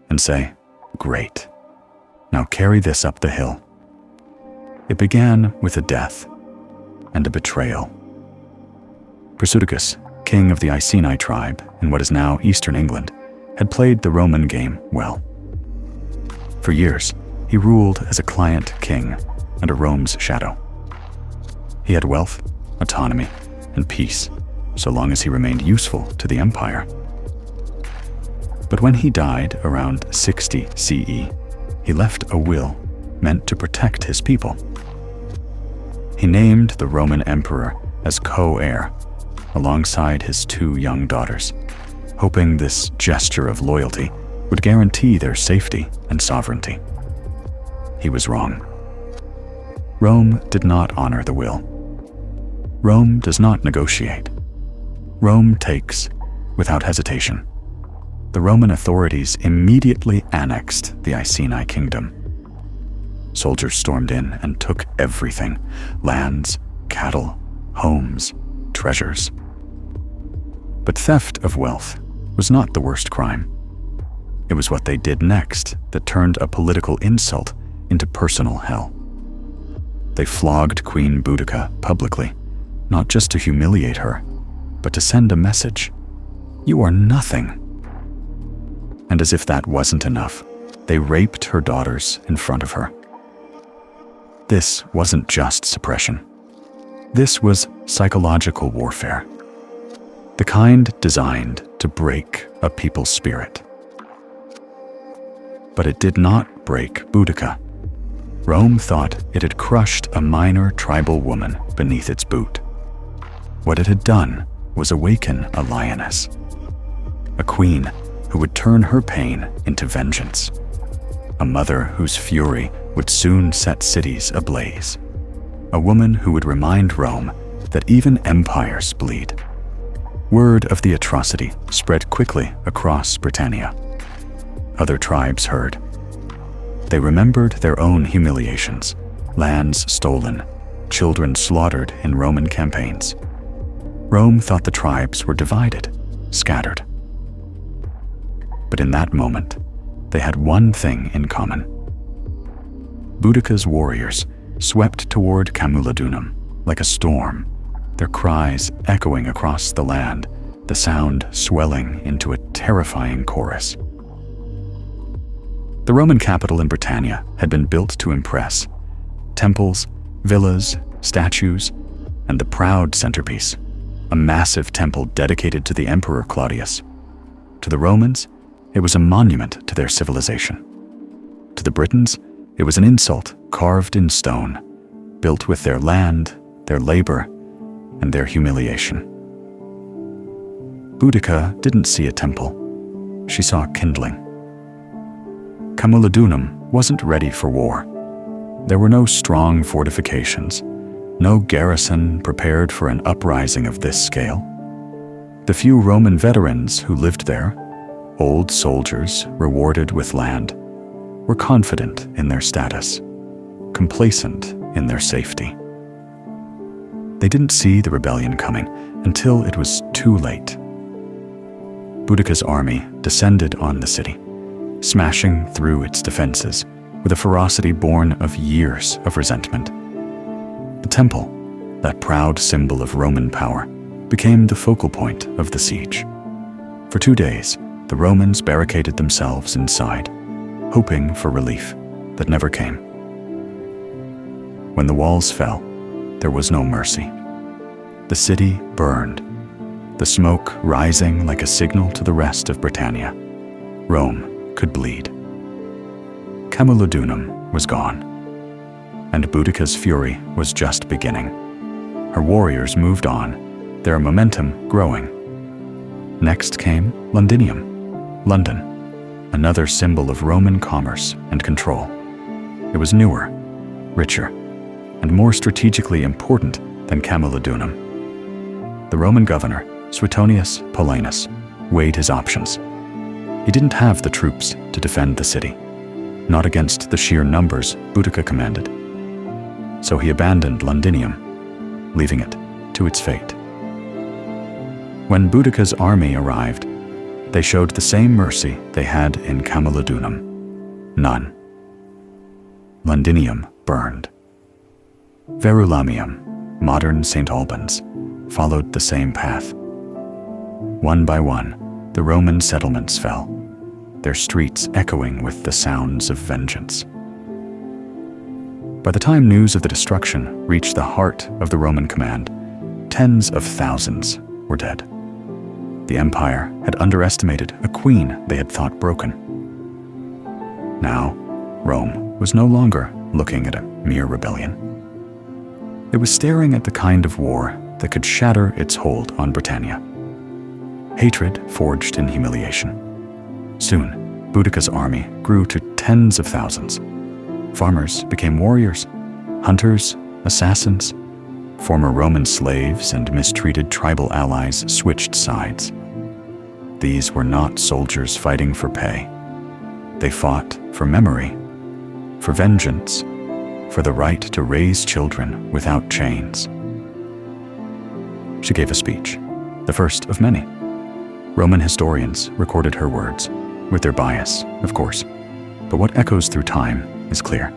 and say, "Great. Now carry this up the hill." It began with a death and a betrayal. Perseuticus, king of the Iceni tribe in what is now eastern England, had played the Roman game well. For years, he ruled as a client king under Rome's shadow. He had wealth, autonomy, and peace, so long as he remained useful to the empire. But when he died around 60 CE, he left a will meant to protect his people. He named the Roman emperor as co-heir, alongside his 2 young daughters, hoping this gesture of loyalty would guarantee their safety and sovereignty. He was wrong. Rome did not honor the will. Rome does not negotiate. Rome takes without hesitation. The Roman authorities immediately annexed the Iceni kingdom. Soldiers stormed in and took everything: lands, cattle, homes, treasures. But theft of wealth was not the worst crime. It was what they did next that turned a political insult into personal hell. They flogged Queen Boudica publicly, not just to humiliate her, but to send a message: "You are nothing." And as if that wasn't enough, they raped her daughters in front of her. This wasn't just suppression. This was psychological warfare, the kind designed to break a people's spirit. But it did not break Boudica. Rome thought it had crushed a minor tribal woman beneath its boot. What it had done was awaken a lioness, a queen who would turn her pain into vengeance, a mother whose fury would soon set cities ablaze, a woman who would remind Rome that even empires bleed. Word of the atrocity spread quickly across Britannia. Other tribes heard. They remembered their own humiliations, lands stolen, children slaughtered in Roman campaigns. Rome thought the tribes were divided, scattered. But in that moment, they had one thing in common. Boudica's warriors swept toward Camulodunum like a storm, their cries echoing across the land, the sound swelling into a terrifying chorus. The Roman capital in Britannia had been built to impress. Temples, villas, statues, and the proud centerpiece, a massive temple dedicated to the Emperor Claudius. To the Romans, it was a monument to their civilization. To the Britons, it was an insult carved in stone, built with their land, their labor, and their humiliation. Boudica didn't see a temple. She saw kindling. Camulodunum wasn't ready for war. There were no strong fortifications, no garrison prepared for an uprising of this scale. The few Roman veterans who lived there, old soldiers rewarded with land, were confident in their status, complacent in their safety. They didn't see the rebellion coming until it was too late. Boudica's army descended on the city, smashing through its defenses with a ferocity born of years of resentment. The temple, that proud symbol of Roman power, became the focal point of the siege. For 2 days, the Romans barricaded themselves inside, hoping for relief that never came. When the walls fell, there was no mercy. The city burned, the smoke rising like a signal to the rest of Britannia. Rome could bleed. Camulodunum was gone, and Boudica's fury was just beginning. Her warriors moved on, their momentum growing. Next came Londinium, London, another symbol of Roman commerce and control. It was newer, richer, and more strategically important than Camulodunum. The Roman governor, Suetonius Paulinus, weighed his options. He didn't have the troops to defend the city, not against the sheer numbers Boudica commanded. So he abandoned Londinium, leaving it to its fate. When Boudica's army arrived, they showed the same mercy they had in Camulodunum. None. Londinium burned. Verulamium, modern St. Albans, followed the same path. One by one, the Roman settlements fell, their streets echoing with the sounds of vengeance. By the time news of the destruction reached the heart of the Roman command, tens of thousands were dead. The empire had underestimated a queen they had thought broken. Now, Rome was no longer looking at a mere rebellion. It was staring at the kind of war that could shatter its hold on Britannia. Hatred forged in humiliation. Soon, Boudica's army grew to tens of thousands. Farmers became warriors, hunters, assassins. Former Roman slaves and mistreated tribal allies switched sides. These were not soldiers fighting for pay. They fought for memory, for vengeance, for the right to raise children without chains. She gave a speech, the first of many. Roman historians recorded her words, with their bias, of course, but what echoes through time is clear.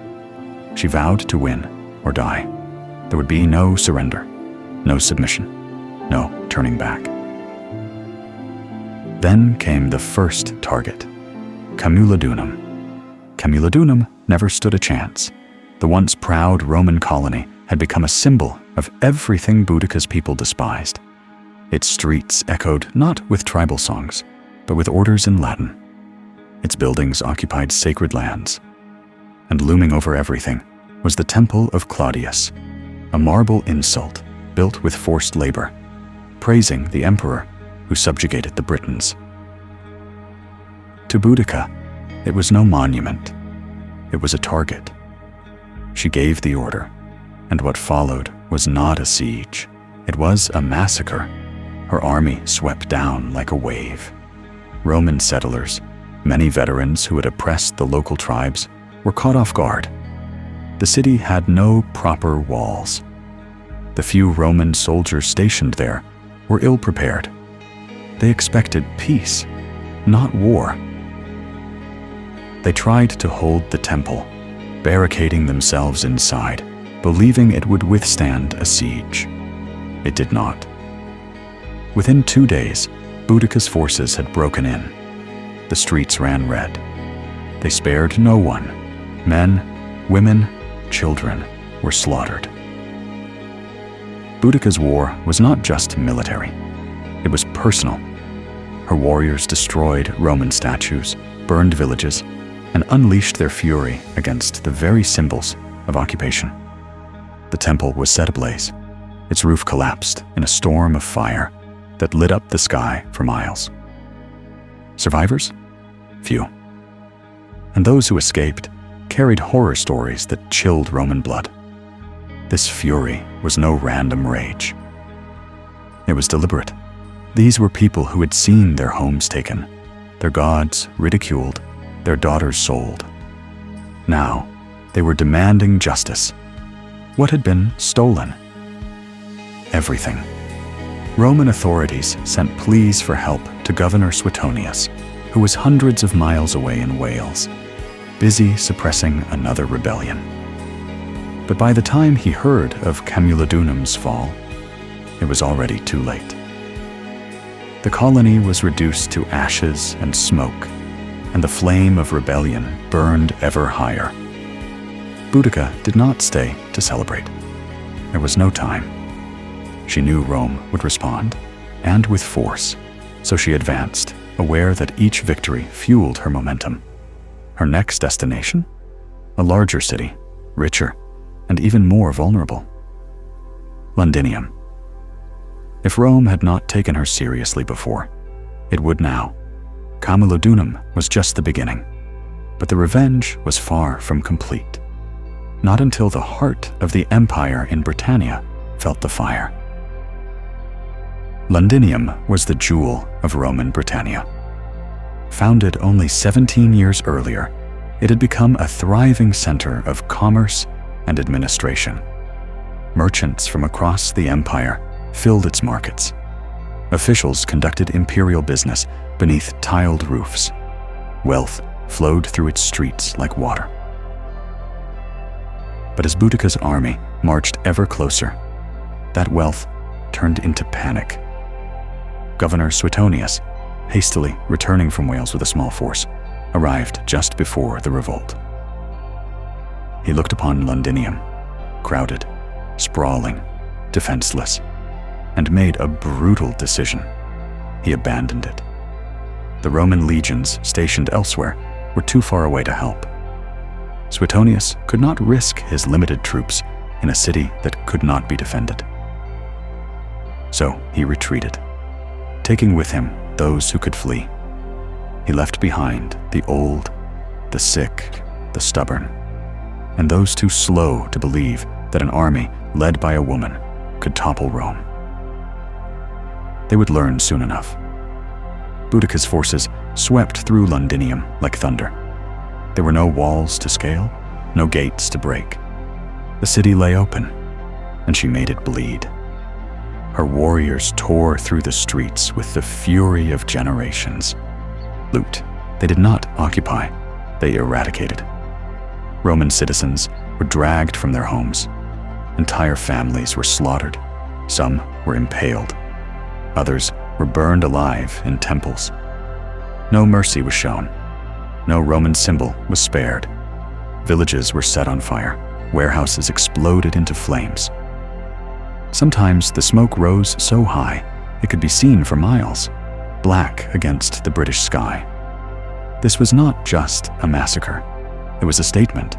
She vowed to win or die. There would be no surrender, no submission, no turning back. Then came the first target, Camulodunum. Camulodunum never stood a chance. The once proud Roman colony had become a symbol of everything Boudica's people despised. Its streets echoed not with tribal songs, but with orders in Latin. Its buildings occupied sacred lands. And looming over everything was the Temple of Claudius, a marble insult built with forced labor, praising the emperor who subjugated the Britons. To Boudica, it was no monument. It was a target. She gave the order, and what followed was not a siege. It was a massacre. Her army swept down like a wave. Roman settlers, many veterans who had oppressed the local tribes, were caught off guard. The city had no proper walls. The few Roman soldiers stationed there were ill-prepared. They expected peace, not war. They tried to hold the temple, barricading themselves inside, believing it would withstand a siege. It did not. Within 2 days, Boudica's forces had broken in. The streets ran red. They spared no one. Men, women, children were slaughtered. Boudica's war was not just military. It was personal. Her warriors destroyed Roman statues, burned villages, and unleashed their fury against the very symbols of occupation. The temple was set ablaze. Its roof collapsed in a storm of fire that lit up the sky for miles. Survivors? Few. And those who escaped carried horror stories that chilled Roman blood. This fury was no random rage. It was deliberate. These were people who had seen their homes taken, their gods ridiculed, their daughters sold. Now, they were demanding justice. What had been stolen? Everything. Roman authorities sent pleas for help to Governor Suetonius, who was hundreds of miles away in Wales, busy suppressing another rebellion. But by the time he heard of Camulodunum's fall, it was already too late. The colony was reduced to ashes and smoke, and the flame of rebellion burned ever higher. Boudica did not stay to celebrate. There was no time. She knew Rome would respond, and with force, so she advanced, aware that each victory fueled her momentum. Her next destination? A larger city, richer, and even more vulnerable. Londinium. If Rome had not taken her seriously before, it would now. Camulodunum was just the beginning, but the revenge was far from complete. Not until the heart of the empire in Britannia felt the fire. Londinium was the jewel of Roman Britannia. Founded only 17 years earlier, it had become a thriving center of commerce and administration. Merchants from across the empire filled its markets. Officials conducted imperial business beneath tiled roofs. Wealth flowed through its streets like water. But as Boudica's army marched ever closer, that wealth turned into panic. Governor Suetonius, hastily returning from Wales with a small force, arrived just before the revolt. He looked upon Londinium, crowded, sprawling, defenseless, and made a brutal decision. He abandoned it. The Roman legions stationed elsewhere were too far away to help. Suetonius could not risk his limited troops in a city that could not be defended. So he retreated, taking with him those who could flee. He left behind the old, the sick, the stubborn, and those too slow to believe that an army led by a woman could topple Rome. They would learn soon enough. Boudica's forces swept through Londinium like thunder. There were no walls to scale, no gates to break. The city lay open, and she made it bleed. Her warriors tore through the streets with the fury of generations. Loot, they did not occupy, they eradicated. Roman citizens were dragged from their homes. Entire families were slaughtered. Some were impaled. Others were burned alive in temples. No mercy was shown. No Roman symbol was spared. Villages were set on fire. Warehouses exploded into flames. Sometimes the smoke rose so high it could be seen for miles, black against the British sky. This was not just a massacre. It was a statement.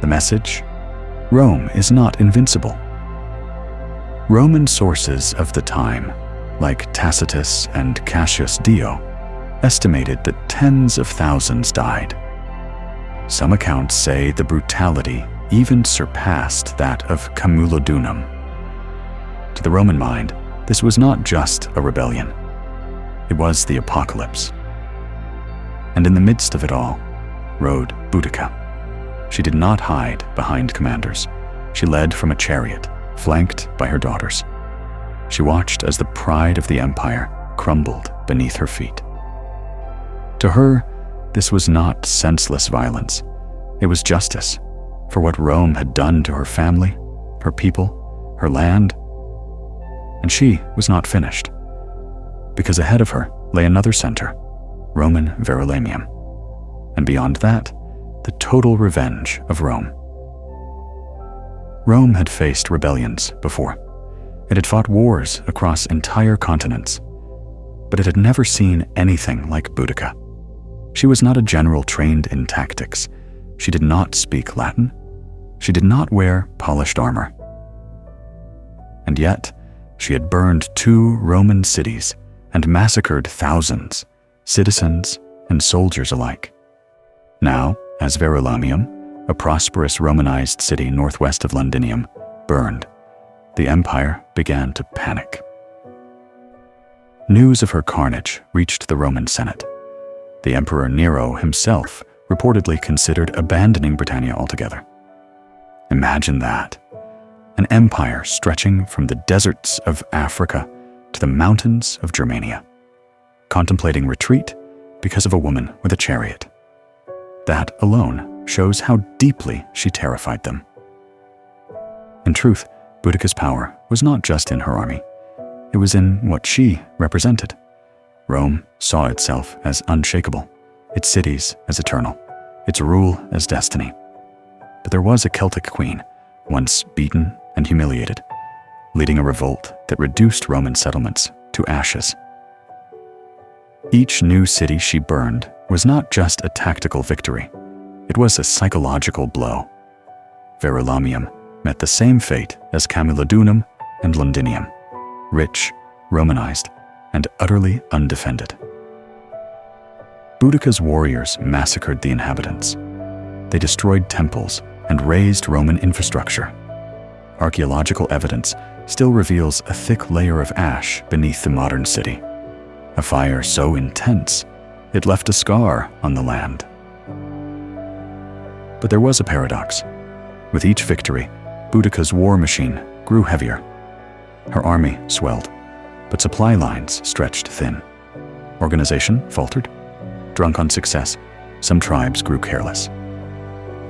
The message? Rome is not invincible. Roman sources of the time, like Tacitus and Cassius Dio, estimated that tens of thousands died. Some accounts say the brutality even surpassed that of Camulodunum. To the Roman mind, this was not just a rebellion. It was the apocalypse. And in the midst of it all, rode Boudica. She did not hide behind commanders. She led from a chariot, flanked by her daughters. She watched as the pride of the empire crumbled beneath her feet. To her, this was not senseless violence. It was justice for what Rome had done to her family, her people, her land. And she was not finished, because ahead of her lay another center, Roman Verulamium, and beyond that, the total revenge of Rome. Rome had faced rebellions before. It had fought wars across entire continents, but it had never seen anything like Boudica. She was not a general trained in tactics. She did not speak Latin. She did not wear polished armor. And yet, she had burned 2 Roman cities and massacred thousands, citizens and soldiers alike. Now, as Verulamium, a prosperous Romanized city northwest of Londinium, burned, the empire began to panic. News of her carnage reached the Roman Senate. The Emperor Nero himself reportedly considered abandoning Britannia altogether. Imagine that. An empire stretching from the deserts of Africa to the mountains of Germania, contemplating retreat because of a woman with a chariot. That alone shows how deeply she terrified them. In truth, Boudica's power was not just in her army. It was in what she represented. Rome saw itself as unshakable, its cities as eternal, its rule as destiny. But there was a Celtic queen, once beaten and humiliated, leading a revolt that reduced Roman settlements to ashes. Each new city she burned was not just a tactical victory. It was a psychological blow. Verulamium met the same fate as Camulodunum and Londinium, rich, Romanized, and utterly undefended. Boudica's warriors massacred the inhabitants. They destroyed temples and razed Roman infrastructure. Archaeological evidence still reveals a thick layer of ash beneath the modern city, a fire so intense it left a scar on the land. But there was a paradox. With each victory, Boudica's war machine grew heavier. Her army swelled, but supply lines stretched thin. Organization faltered. Drunk on success, some tribes grew careless.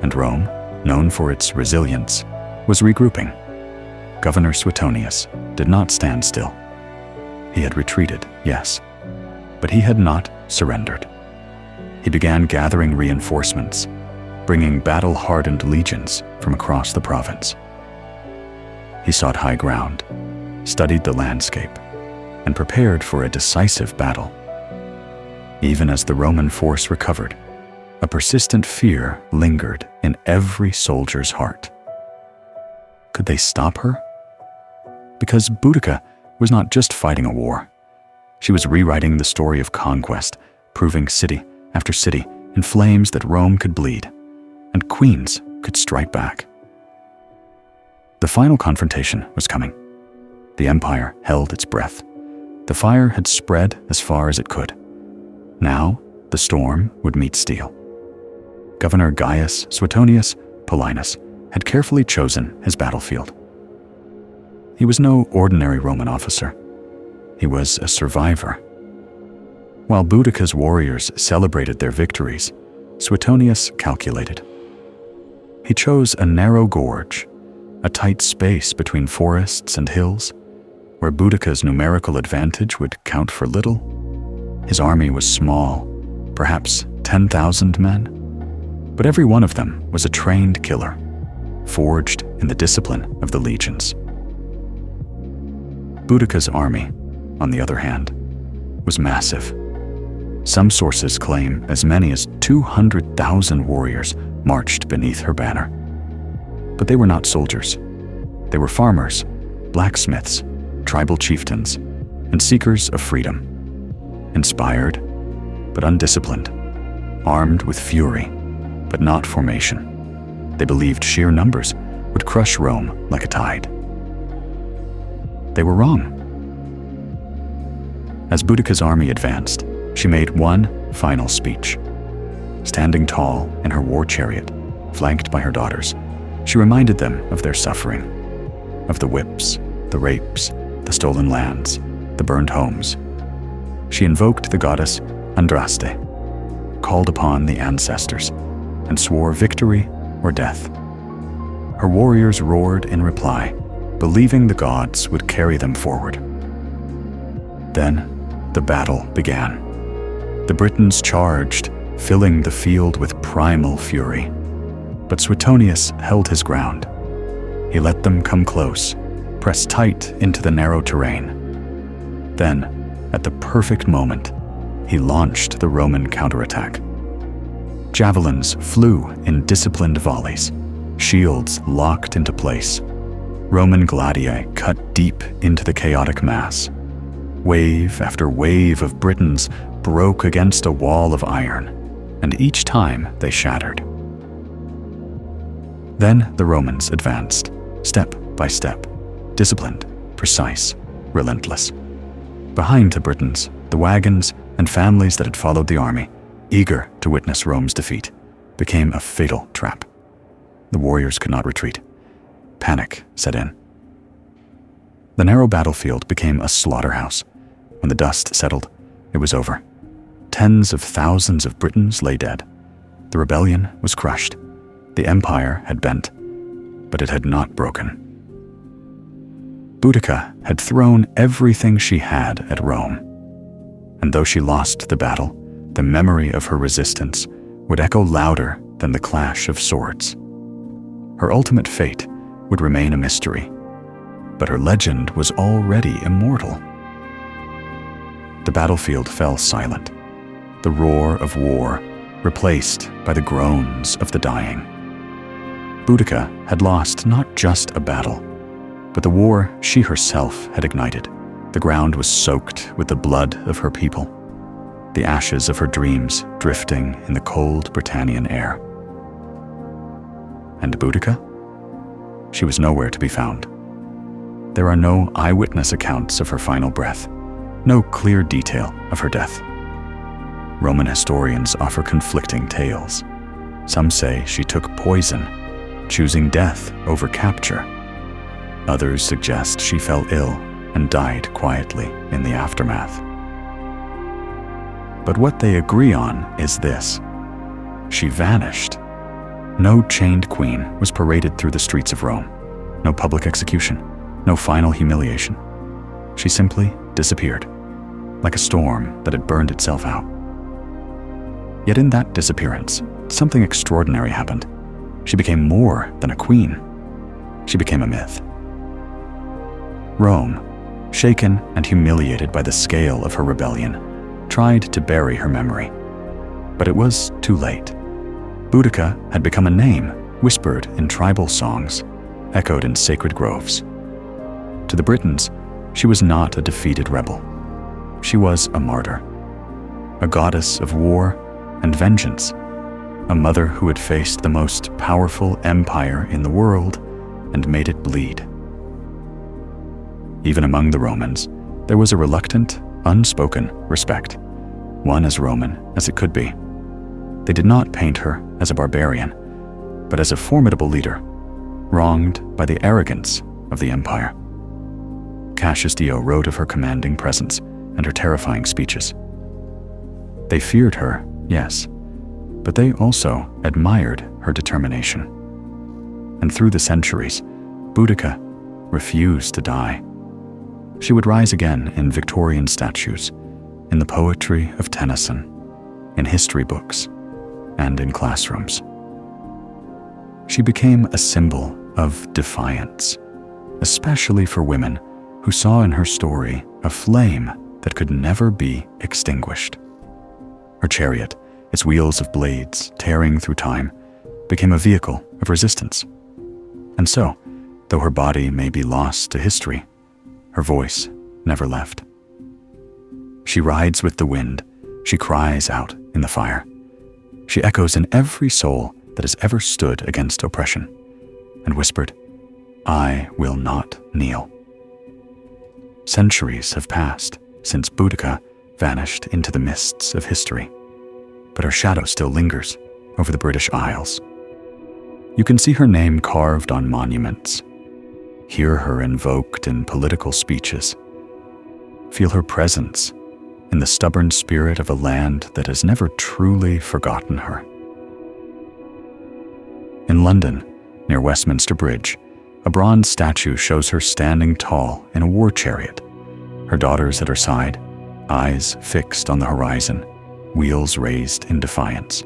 And Rome, known for its resilience, was regrouping. Governor Suetonius did not stand still. He had retreated, yes, but he had not surrendered. He began gathering reinforcements, bringing battle-hardened legions from across the province. He sought high ground, studied the landscape, and prepared for a decisive battle. Even as the Roman force recovered, a persistent fear lingered in every soldier's heart. Could they stop her? Because Boudica was not just fighting a war. She was rewriting the story of conquest, proving city after city in flames that Rome could bleed, and queens could strike back. The final confrontation was coming. The empire held its breath. The fire had spread as far as it could. Now, the storm would meet steel. Governor Gaius Suetonius Paulinus had carefully chosen his battlefield. He was no ordinary Roman officer. He was a survivor. While Boudica's warriors celebrated their victories, Suetonius calculated. He chose a narrow gorge, a tight space between forests and hills, where Boudica's numerical advantage would count for little. His army was small, perhaps 10,000 men, but every one of them was a trained killer, forged in the discipline of the legions. Boudica's army, on the other hand, was massive. Some sources claim as many as 200,000 warriors marched beneath her banner. But they were not soldiers. They were farmers, blacksmiths, tribal chieftains, and seekers of freedom. Inspired, but undisciplined, armed with fury, but not formation. They believed sheer numbers would crush Rome like a tide. They were wrong. As Boudica's army advanced, she made one final speech. Standing tall in her war chariot, flanked by her daughters, she reminded them of their suffering, of the whips, the rapes, the stolen lands, the burned homes. She invoked the goddess Andraste, called upon the ancestors, and swore victory or death. Her warriors roared in reply, believing the gods would carry them forward. Then the battle began. The Britons charged, filling the field with primal fury. But Suetonius held his ground. He let them come close, pressed tight into the narrow terrain. Then, at the perfect moment, he launched the Roman counterattack. Javelins flew in disciplined volleys, shields locked into place. Roman gladiae cut deep into the chaotic mass. Wave after wave of Britons broke against a wall of iron, and each time they shattered. Then the Romans advanced, step by step, disciplined, precise, relentless. Behind the Britons, the wagons and families that had followed the army, eager to witness Rome's defeat, became a fatal trap. The warriors could not retreat. Panic set in. The narrow battlefield became a slaughterhouse. When the dust settled, it was over. Tens of thousands of Britons lay dead. The rebellion was crushed. The empire had bent, but it had not broken. Boudica had thrown everything she had at Rome. And though she lost the battle, the memory of her resistance would echo louder than the clash of swords. Her ultimate fate would remain a mystery, but her legend was already immortal. The battlefield fell silent, the roar of war replaced by the groans of the dying. Boudica had lost not just a battle, but the war she herself had ignited. The ground was soaked with the blood of her people, the ashes of her dreams drifting in the cold Britannian air. And Boudica? She was nowhere to be found. There are no eyewitness accounts of her final breath, no clear detail of her death. Roman historians offer conflicting tales. Some say she took poison, choosing death over capture. Others suggest she fell ill and died quietly in the aftermath. But what they agree on is this: she vanished. No chained queen was paraded through the streets of Rome. No public execution, no final humiliation. She simply disappeared, like a storm that had burned itself out. Yet in that disappearance, something extraordinary happened. She became more than a queen. She became a myth. Rome, shaken and humiliated by the scale of her rebellion, tried to bury her memory. But it was too late. Boudica had become a name whispered in tribal songs, echoed in sacred groves. To the Britons, she was not a defeated rebel. She was a martyr, a goddess of war and vengeance, a mother who had faced the most powerful empire in the world and made it bleed. Even among the Romans, there was a reluctant, unspoken respect, one as Roman as it could be. They did not paint her as a barbarian, but as a formidable leader, wronged by the arrogance of the empire. Cassius Dio wrote of her commanding presence and her terrifying speeches. They feared her, yes, but they also admired her determination. And through the centuries, Boudica refused to die. She would rise again in Victorian statues, in the poetry of Tennyson, in history books, and in classrooms. She became a symbol of defiance, especially for women who saw in her story a flame that could never be extinguished. Her chariot, its wheels of blades tearing through time, became a vehicle of resistance. And so, though her body may be lost to history, her voice never left. She rides with the wind, she cries out in the fire. She echoes in every soul that has ever stood against oppression, and whispered, "I will not kneel." Centuries have passed since Boudica vanished into the mists of history, but her shadow still lingers over the British Isles. You can see her name carved on monuments, hear her invoked in political speeches, feel her presence in the stubborn spirit of a land that has never truly forgotten her. In London, near Westminster Bridge, a bronze statue shows her standing tall in a war chariot, her daughters at her side, eyes fixed on the horizon, wheels raised in defiance.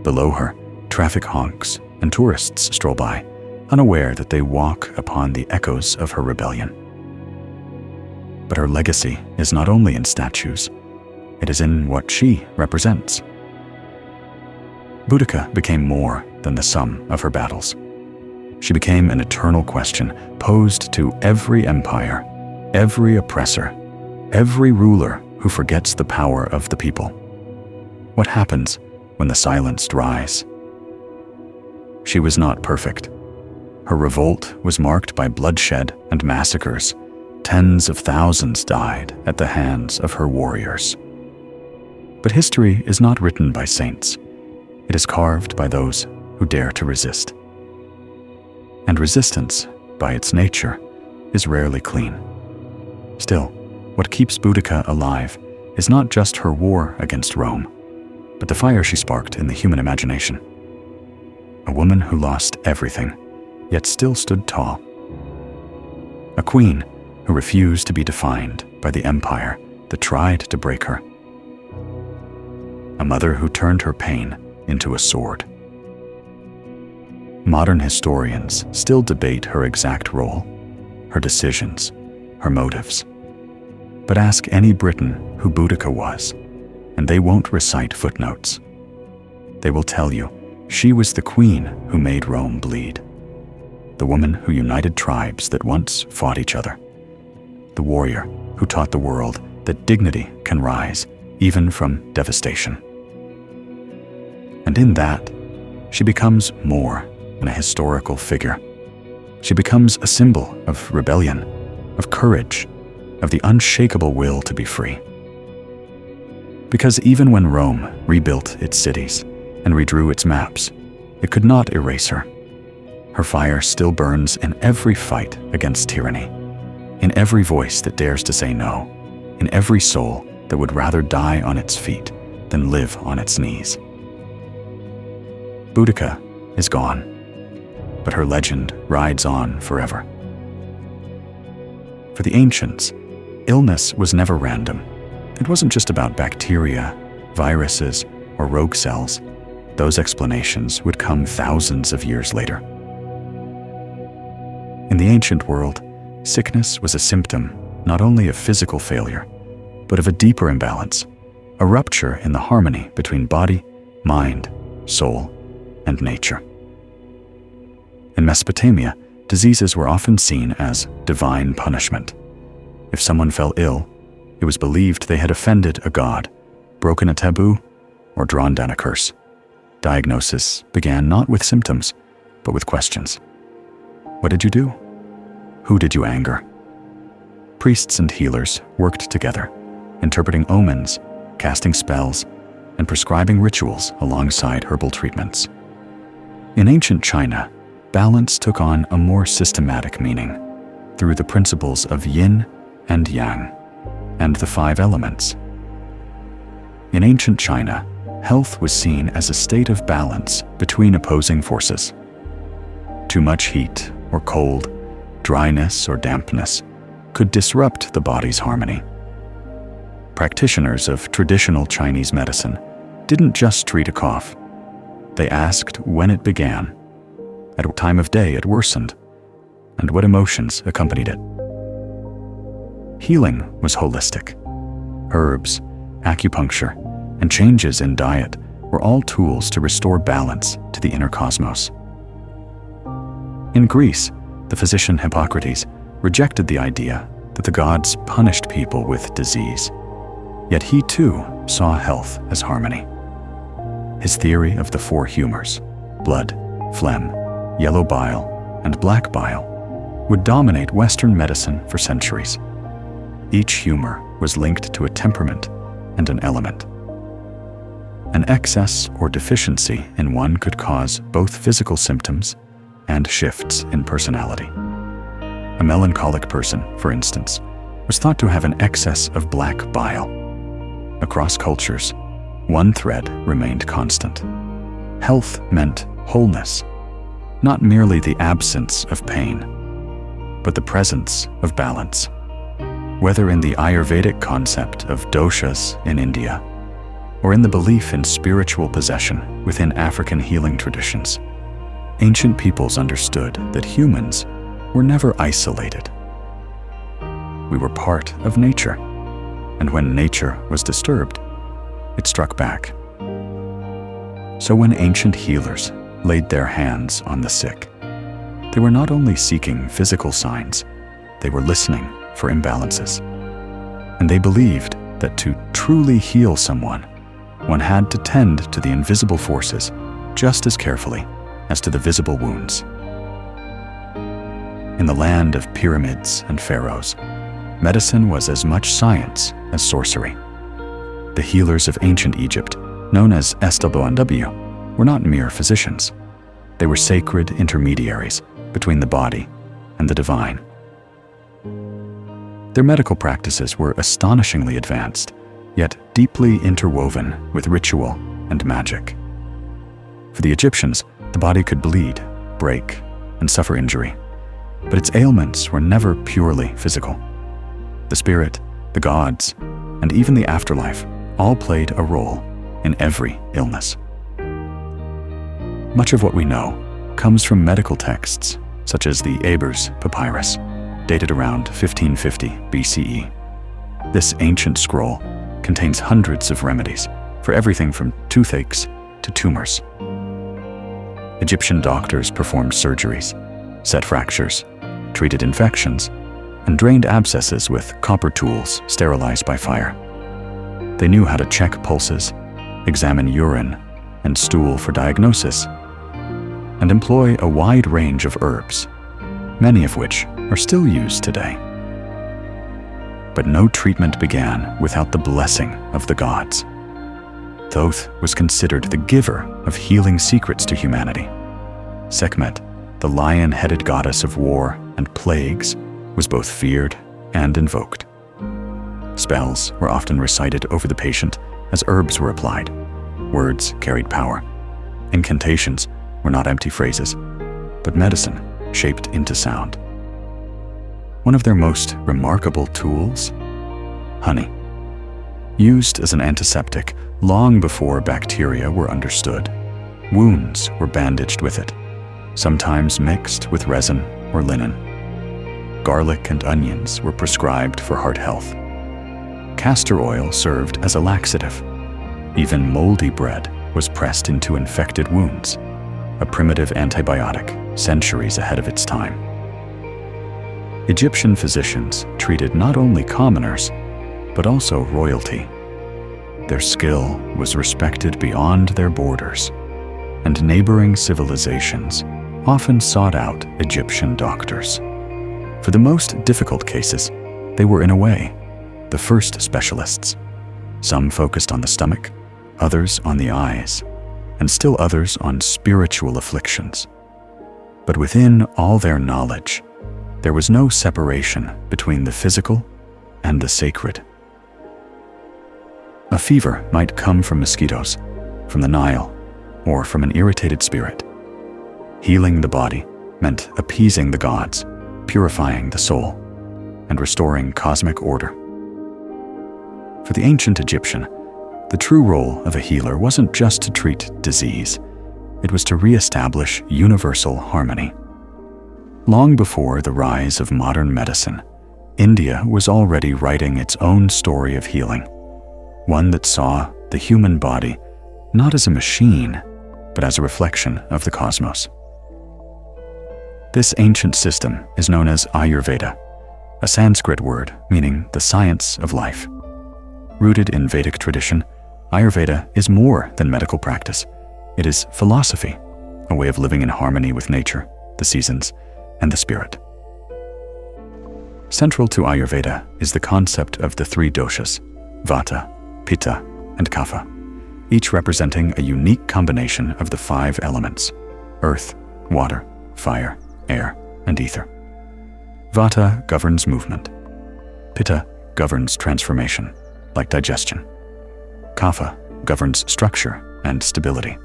Below her, traffic honks and tourists stroll by, unaware that they walk upon the echoes of her rebellion. But her legacy is not only in statues, it is in what she represents. Boudica became more than the sum of her battles. She became an eternal question posed to every empire, every oppressor, every ruler who forgets the power of the people. What happens when the silenced rise? She was not perfect. Her revolt was marked by bloodshed and massacres. Tens of thousands died at the hands of her warriors. But history is not written by saints. It is carved by those who dare to resist. And resistance, by its nature, is rarely clean. Still, what keeps Boudica alive is not just her war against Rome, but the fire she sparked in the human imagination. A woman who lost everything, yet still stood tall. A queen who refused to be defined by the empire that tried to break her. A mother who turned her pain into a sword. Modern historians still debate her exact role, her decisions, her motives. But ask any Briton who Boudica was, and they won't recite footnotes. They will tell you she was the queen who made Rome bleed, the woman who united tribes that once fought each other, the warrior who taught the world that dignity can rise even from devastation. And in that, she becomes more than a historical figure. She becomes a symbol of rebellion, of courage, of the unshakable will to be free. Because even when Rome rebuilt its cities and redrew its maps, it could not erase her. Her fire still burns in every fight against tyranny, in every voice that dares to say no, in every soul that would rather die on its feet than live on its knees. Boudica is gone, but her legend rides on forever. For the ancients, illness was never random. It wasn't just about bacteria, viruses, or rogue cells. Those explanations would come thousands of years later. In the ancient world, sickness was a symptom not only of physical failure, but of a deeper imbalance, a rupture in the harmony between body, mind, soul, and nature. In Mesopotamia, diseases were often seen as divine punishment. If someone fell ill, it was believed they had offended a god, broken a taboo, or drawn down a curse. Diagnosis began not with symptoms, but with questions. What did you do? Who did you anger? Priests and healers worked together, interpreting omens, casting spells, and prescribing rituals alongside herbal treatments. In ancient China, balance took on a more systematic meaning through the principles of yin and yang, and the 5 elements. In ancient China, health was seen as a state of balance between opposing forces. Too much heat or cold, dryness or dampness could disrupt the body's harmony. Practitioners of traditional Chinese medicine didn't just treat a cough. They asked when it began, at what time of day it worsened, and what emotions accompanied it. Healing was holistic. Herbs, acupuncture, and changes in diet were all tools to restore balance to the inner cosmos. In Greece, the physician Hippocrates rejected the idea that the gods punished people with disease. Yet he too saw health as harmony. His theory of the 4 humors, blood, phlegm, yellow bile, and black bile, would dominate Western medicine for centuries. Each humor was linked to a temperament and an element. An excess or deficiency in one could cause both physical symptoms and shifts in personality. A melancholic person, for instance, was thought to have an excess of black bile. Across cultures, one thread remained constant. Health meant wholeness, not merely the absence of pain, but the presence of balance. Whether in the Ayurvedic concept of doshas in India, or in the belief in spiritual possession within African healing traditions, ancient peoples understood that humans were never isolated. We were part of nature, and when nature was disturbed, it struck back. So when ancient healers laid their hands on the sick, they were not only seeking physical signs, they were listening for imbalances. And they believed that to truly heal someone, one had to tend to the invisible forces just as carefully as to the visible wounds. In the land of pyramids and pharaohs, medicine was as much science as sorcery. The healers of ancient Egypt, known as SWNW, were not mere physicians. They were sacred intermediaries between the body and the divine. Their medical practices were astonishingly advanced, yet deeply interwoven with ritual and magic. For the Egyptians, the body could bleed, break, and suffer injury, but its ailments were never purely physical. The spirit, the gods, and even the afterlife all played a role in every illness. Much of what we know comes from medical texts, such as the Ebers Papyrus, dated around 1550 BCE. This ancient scroll contains hundreds of remedies for everything from toothaches to tumors. Egyptian doctors performed surgeries, set fractures, treated infections, and drained abscesses with copper tools sterilized by fire. They knew how to check pulses, examine urine and stool for diagnosis, and employ a wide range of herbs, many of which are still used today. But no treatment began without the blessing of the gods. Thoth was considered the giver of healing secrets to humanity. Sekhmet, the lion-headed goddess of war and plagues, was both feared and invoked. Spells were often recited over the patient as herbs were applied. Words carried power. Incantations were not empty phrases, but medicine shaped into sound. One of their most remarkable tools? Honey. Used as an antiseptic long before bacteria were understood, wounds were bandaged with it, sometimes mixed with resin or linen. Garlic and onions were prescribed for heart health. Castor oil served as a laxative. Even moldy bread was pressed into infected wounds, a primitive antibiotic centuries ahead of its time. Egyptian physicians treated not only commoners, but also royalty. Their skill was respected beyond their borders, and neighboring civilizations often sought out Egyptian doctors. For the most difficult cases, they were in a way the first specialists. Some focused on the stomach, others on the eyes, and still others on spiritual afflictions. But within all their knowledge, there was no separation between the physical and the sacred. A fever might come from mosquitoes, from the Nile, or from an irritated spirit. Healing the body meant appeasing the gods, purifying the soul, and restoring cosmic order. For the ancient Egyptian, the true role of a healer wasn't just to treat disease, it was to re-establish universal harmony. Long before the rise of modern medicine, India was already writing its own story of healing, one that saw the human body not as a machine, but as a reflection of the cosmos. This ancient system is known as Ayurveda, a Sanskrit word meaning the science of life. Rooted in Vedic tradition, Ayurveda is more than medical practice. It is philosophy, a way of living in harmony with nature, the seasons, and the spirit. Central to Ayurveda is the concept of the three doshas, Vata, Pitta, and Kapha, each representing a unique combination of the five elements: earth, water, fire, air, and ether. Vata governs movement. Pitta governs transformation, like digestion. Kapha governs structure and stability.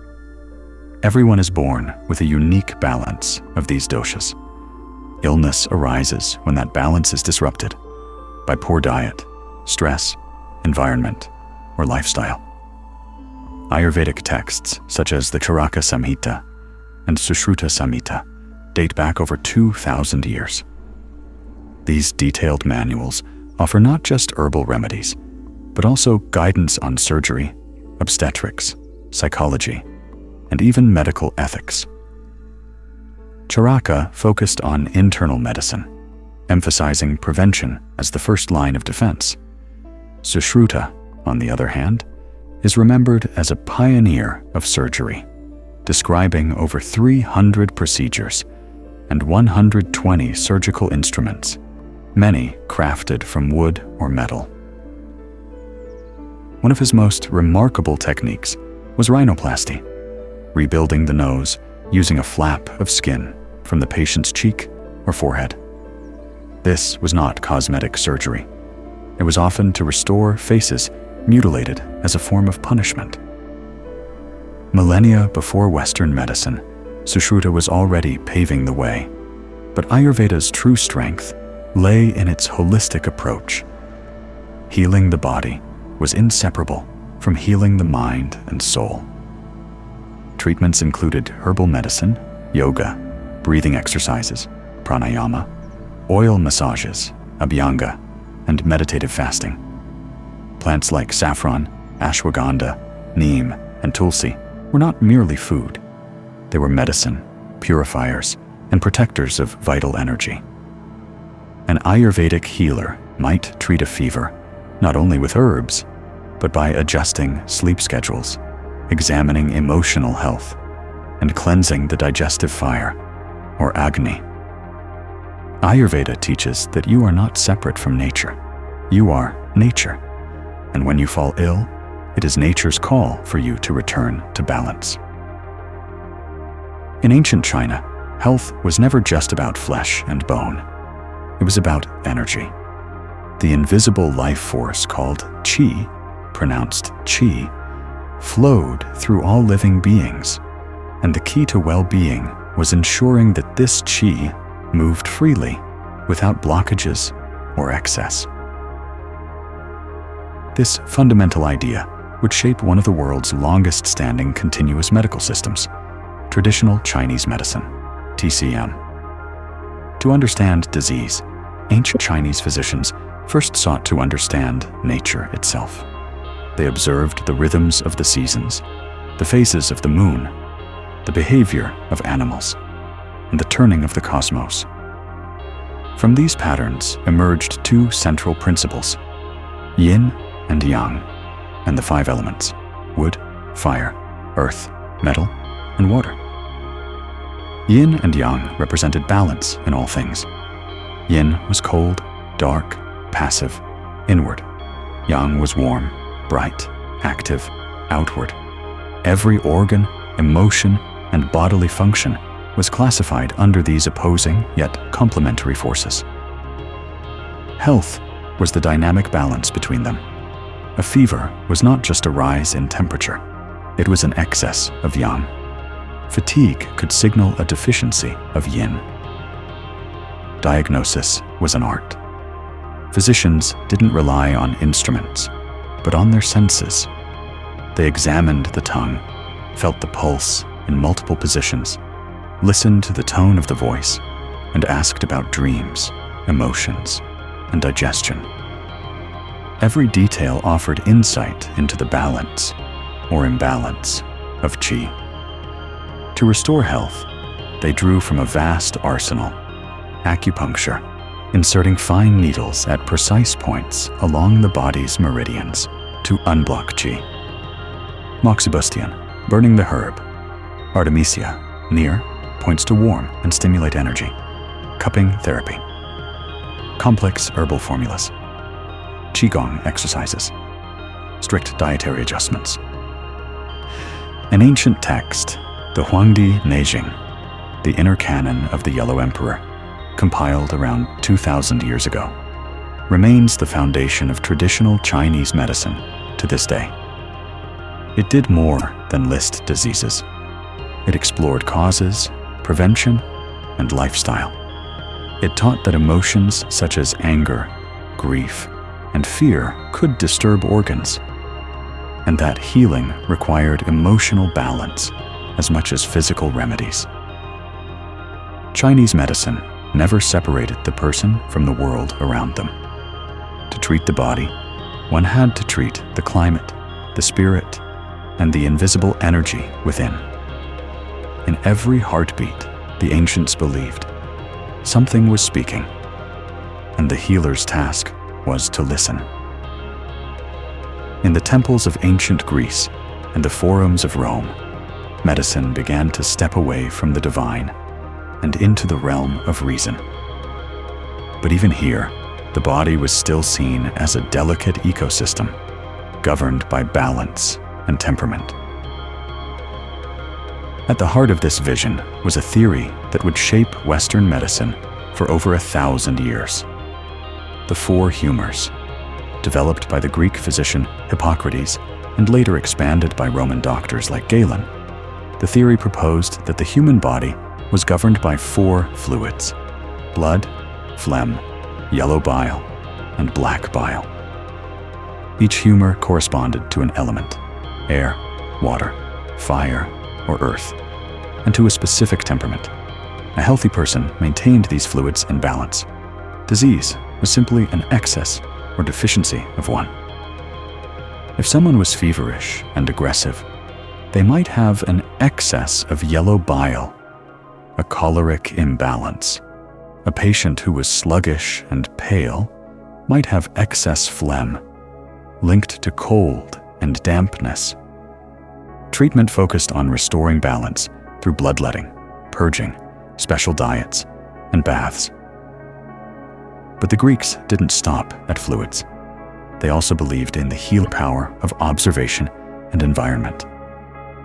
Everyone is born with a unique balance of these doshas. Illness arises when that balance is disrupted by poor diet, stress, environment, or lifestyle. Ayurvedic texts, such as the Charaka Samhita, and Sushruta Samhita date back over 2,000 years. These detailed manuals offer not just herbal remedies, but also guidance on surgery, obstetrics, psychology, and even medical ethics. Charaka focused on internal medicine, emphasizing prevention as the first line of defense. Sushruta, on the other hand, is remembered as a pioneer of surgery, describing over 300 procedures and 120 surgical instruments, many crafted from wood or metal. One of his most remarkable techniques was rhinoplasty, rebuilding the nose using a flap of skin from the patient's cheek or forehead. This was not cosmetic surgery. It was often to restore faces mutilated as a form of punishment. Millennia before Western medicine, Sushruta was already paving the way, but Ayurveda's true strength lay in its holistic approach. Healing the body was inseparable from healing the mind and soul. Treatments included herbal medicine, yoga, breathing exercises, pranayama, oil massages, abhyanga, and meditative fasting. Plants like saffron, ashwagandha, neem, and tulsi were not merely food. They were medicine, purifiers, and protectors of vital energy. An Ayurvedic healer might treat a fever not only with herbs, but by adjusting sleep schedules, examining emotional health, and cleansing the digestive fire, or Agni. Ayurveda teaches that you are not separate from nature. You are nature. And when you fall ill, it is nature's call for you to return to balance. In ancient China, health was never just about flesh and bone. It was about energy. The invisible life force called qi, pronounced chi, flowed through all living beings, and the key to well-being was ensuring that this qi moved freely, without blockages or excess. This fundamental idea would shape one of the world's longest-standing continuous medical systems, traditional Chinese medicine, TCM. To understand disease, ancient Chinese physicians first sought to understand nature itself. They observed the rhythms of the seasons, the phases of the moon, the behavior of animals, and the turning of the cosmos. From these patterns emerged two central principles: yin and yang, and the five elements: wood, fire, earth, metal, and water. Yin and yang represented balance in all things. Yin was cold, dark, passive, inward. Yang was warm, bright, active, outward. Every organ, emotion, and bodily function was classified under these opposing yet complementary forces. Health was the dynamic balance between them. A fever was not just a rise in temperature, it was an excess of yang. Fatigue could signal a deficiency of yin. Diagnosis was an art. Physicians didn't rely on instruments, but on their senses. They examined the tongue, felt the pulse in multiple positions, listened to the tone of the voice, and asked about dreams, emotions, and digestion. Every detail offered insight into the balance or imbalance of qi. To restore health, they drew from a vast arsenal: acupuncture, inserting fine needles at precise points along the body's meridians to unblock qi; moxibustion, burning the herb; artemisia, near, points to warm and stimulate energy; cupping therapy; complex herbal formulas; qigong exercises; strict dietary adjustments. An ancient text, the Huangdi Neijing, the inner canon of the Yellow Emperor, compiled around 2,000 years ago, remains the foundation of traditional Chinese medicine to this day. It did more than list diseases. It explored causes, prevention, and lifestyle. It taught that emotions such as anger, grief, and fear could disturb organs, and that healing required emotional balance as much as physical remedies. Chinese medicine never separated the person from the world around them. To treat the body, one had to treat the climate, the spirit, and the invisible energy within. In every heartbeat, the ancients believed something was speaking, and the healer's task was to listen. In the temples of ancient Greece and the forums of Rome, medicine began to step away from the divine and into the realm of reason. But even here, the body was still seen as a delicate ecosystem, governed by balance and temperament. At the heart of this vision was a theory that would shape Western medicine for over 1,000 years. The four humors, developed by the Greek physician Hippocrates and later expanded by Roman doctors like Galen. The theory proposed that the human body was governed by four fluids: blood, phlegm, yellow bile, and black bile. Each humor corresponded to an element: air, water, fire, or earth, and to a specific temperament. A healthy person maintained these fluids in balance. Disease was simply an excess or deficiency of one. If someone was feverish and aggressive, they might have an excess of yellow bile, a choleric imbalance. A patient who was sluggish and pale might have excess phlegm, linked to cold and dampness. Treatment focused on restoring balance through bloodletting, purging, special diets, and baths. But the Greeks didn't stop at fluids. They also believed in the healing power of observation and environment.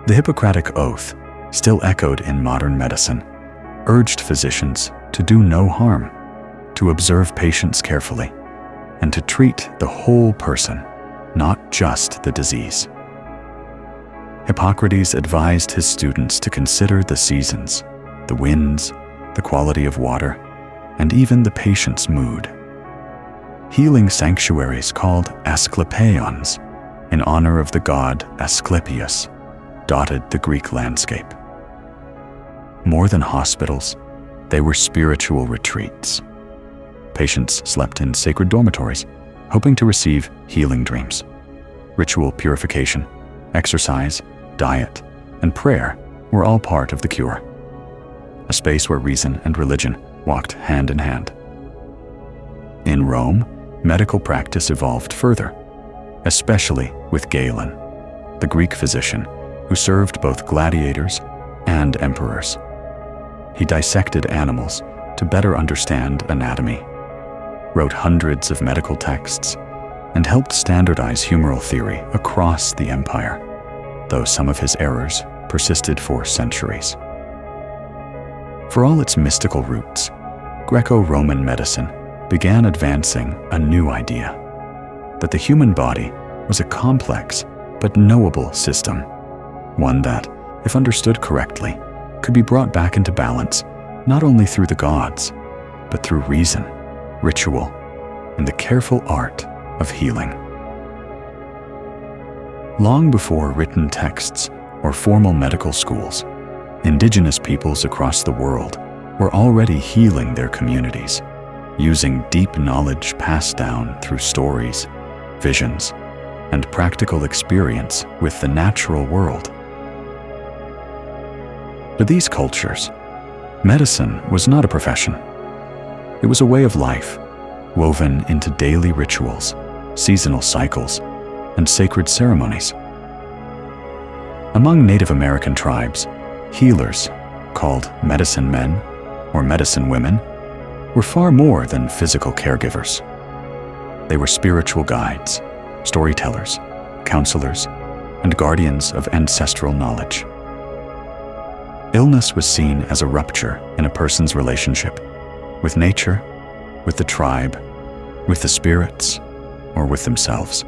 The Hippocratic Oath, still echoed in modern medicine, urged physicians to do no harm, to observe patients carefully, and to treat the whole person, not just the disease. Hippocrates advised his students to consider the seasons, the winds, the quality of water, and even the patient's mood. Healing sanctuaries called Asclepions, in honor of the god Asclepius, dotted the Greek landscape. More than hospitals, they were spiritual retreats. Patients slept in sacred dormitories, hoping to receive healing dreams. Ritual purification, exercise, diet, and prayer were all part of the cure. A space where reason and religion walked hand in hand. In Rome, medical practice evolved further, especially with Galen, the Greek physician who served both gladiators and emperors. He dissected animals to better understand anatomy, wrote hundreds of medical texts, and helped standardize humoral theory across the empire, though some of his errors persisted for centuries. For all its mystical roots, Greco-Roman medicine began advancing a new idea: that the human body was a complex but knowable system, one that, if understood correctly, could be brought back into balance not only through the gods, but through reason, ritual, and the careful art of healing. Long before written texts or formal medical schools, indigenous peoples across the world were already healing their communities, using deep knowledge passed down through stories, visions, and practical experience with the natural world. For these cultures, medicine was not a profession. It was a way of life, woven into daily rituals, seasonal cycles, and sacred ceremonies. Among Native American tribes, healers, called medicine men or medicine women, were far more than physical caregivers. They were spiritual guides, storytellers, counselors, and guardians of ancestral knowledge. Illness was seen as a rupture in a person's relationship with nature, with the tribe, with the spirits, or with themselves.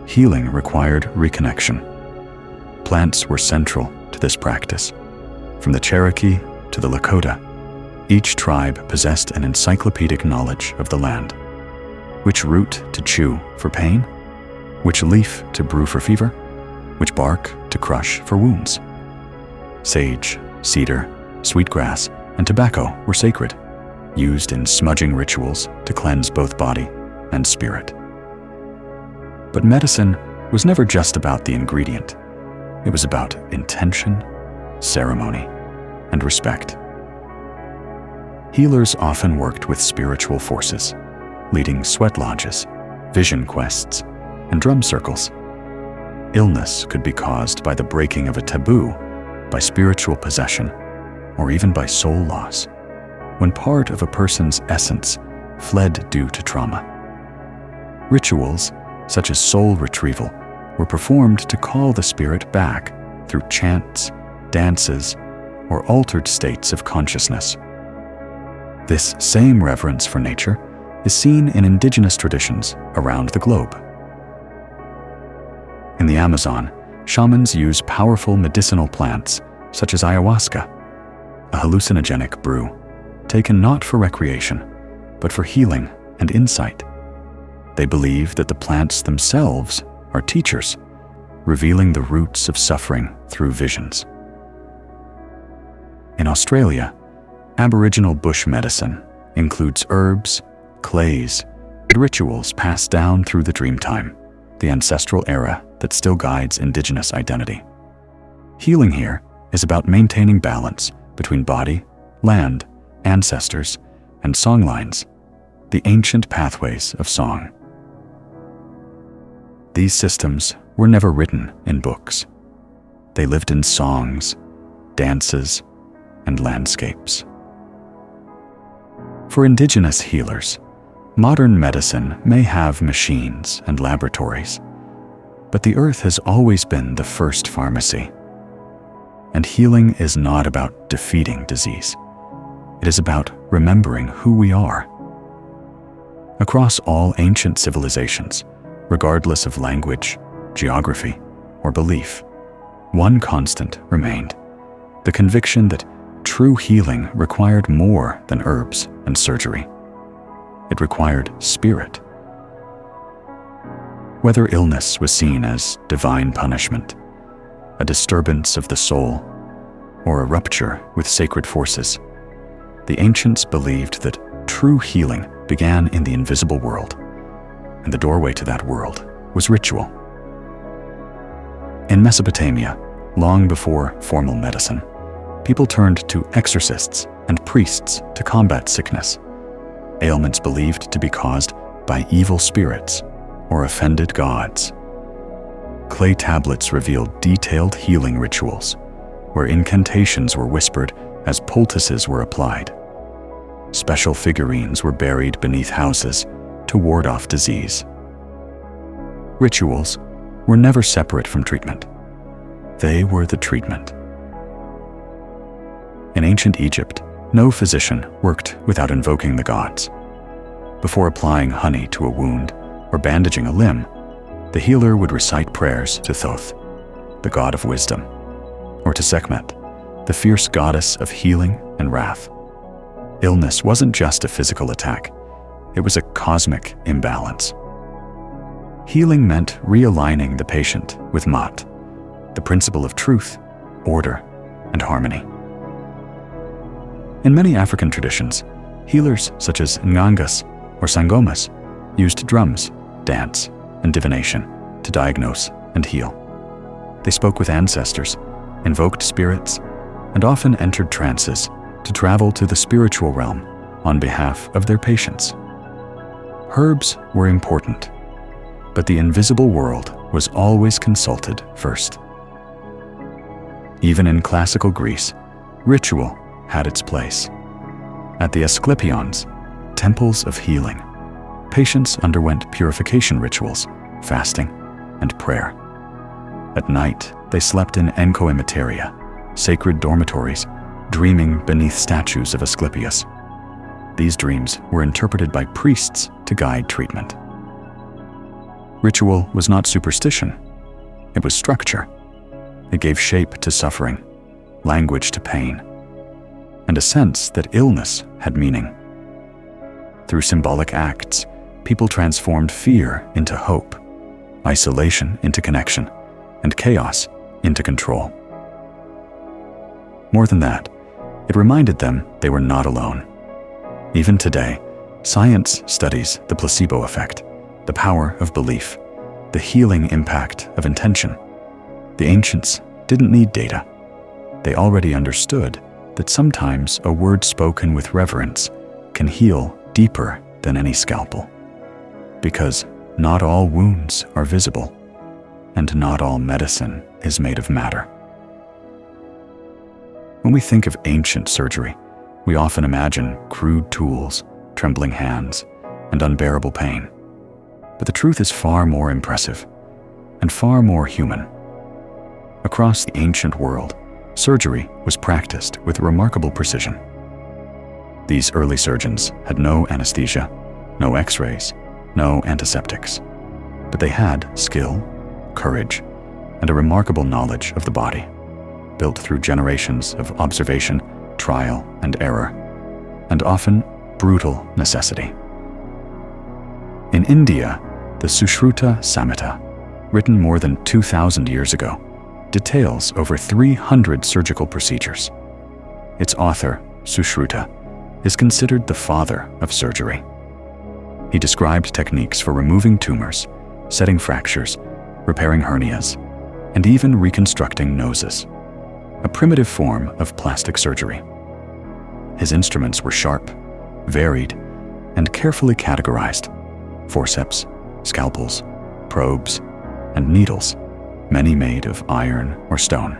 Healing required reconnection. Plants were central to this practice. From the Cherokee to the Lakota, each tribe possessed an encyclopedic knowledge of the land. Which root to chew for pain, which leaf to brew for fever, which bark to crush for wounds. Sage, cedar, sweetgrass, and tobacco were sacred, used in smudging rituals to cleanse both body and spirit. But medicine was never just about the ingredient. It was about intention, ceremony, and respect. Healers often worked with spiritual forces, leading sweat lodges, vision quests, and drum circles. Illness could be caused by the breaking of a taboo, by spiritual possession, or even by soul loss, when part of a person's essence fled due to trauma. Rituals, such as soul retrieval, were performed to call the spirit back through chants, dances, or altered states of consciousness. This same reverence for nature is seen in indigenous traditions around the globe. In the Amazon, shamans use powerful medicinal plants such as ayahuasca, a hallucinogenic brew, taken not for recreation, but for healing and insight. They believe that the plants themselves are teachers, revealing the roots of suffering through visions. In Australia, Aboriginal bush medicine includes herbs, clays, and rituals passed down through the Dreamtime, the ancestral era that still guides Indigenous identity. Healing here is about maintaining balance between body, land, ancestors, and songlines, the ancient pathways of song. These systems were never written in books. They lived in songs, dances, and landscapes. For Indigenous healers, modern medicine may have machines and laboratories, but the earth has always been the first pharmacy. And healing is not about defeating disease. It is about remembering who we are. Across all ancient civilizations, regardless of language, geography, or belief, one constant remained: the conviction that true healing required more than herbs and surgery. It required spirit. Whether illness was seen as divine punishment, a disturbance of the soul, or a rupture with sacred forces, the ancients believed that true healing began in the invisible world, and the doorway to that world was ritual. In Mesopotamia, long before formal medicine, people turned to exorcists and priests to combat sickness, ailments believed to be caused by evil spirits or offended gods. Clay tablets revealed detailed healing rituals, where incantations were whispered as poultices were applied. Special figurines were buried beneath houses to ward off disease. Rituals were never separate from treatment. They were the treatment. In ancient Egypt, no physician worked without invoking the gods. Before applying honey to a wound or bandaging a limb, the healer would recite prayers to Thoth, the god of wisdom, or to Sekhmet, the fierce goddess of healing and wrath. Illness wasn't just a physical attack, it was a cosmic imbalance. Healing meant realigning the patient with Maat, the principle of truth, order, and harmony. In many African traditions, healers such as Ngangas or Sangomas used drums, dance, and divination to diagnose and heal. They spoke with ancestors, invoked spirits, and often entered trances to travel to the spiritual realm on behalf of their patients. Herbs were important, but the invisible world was always consulted first. Even in classical Greece, ritual had its place. At the Asclepions, temples of healing, patients underwent purification rituals, fasting, and prayer. At night, they slept in enkoimateria, sacred dormitories, dreaming beneath statues of Asclepius. These dreams were interpreted by priests to guide treatment. Ritual was not superstition, it was structure. It gave shape to suffering, language to pain, and a sense that illness had meaning. Through symbolic acts, people transformed fear into hope, isolation into connection, and chaos into control. More than that, it reminded them they were not alone. Even today, science studies the placebo effect, the power of belief, the healing impact of intention. The ancients didn't need data. They already understood that sometimes a word spoken with reverence can heal deeper than any scalpel. Because not all wounds are visible, and not all medicine is made of matter. When we think of ancient surgery, we often imagine crude tools, trembling hands, and unbearable pain. But the truth is far more impressive and far more human. Across the ancient world, surgery was practiced with remarkable precision. These early surgeons had no anesthesia, no x-rays, no antiseptics, but they had skill, courage, and a remarkable knowledge of the body, built through generations of observation, trial, and error, and often brutal necessity. In India, the Sushruta Samhita, written more than 2,000 years ago, details over 300 surgical procedures. Its author, Sushruta, is considered the father of surgery. He described techniques for removing tumors, setting fractures, repairing hernias, and even reconstructing noses, a primitive form of plastic surgery. His instruments were sharp, varied, and carefully categorized: forceps, scalpels, probes, and needles, many made of iron or stone.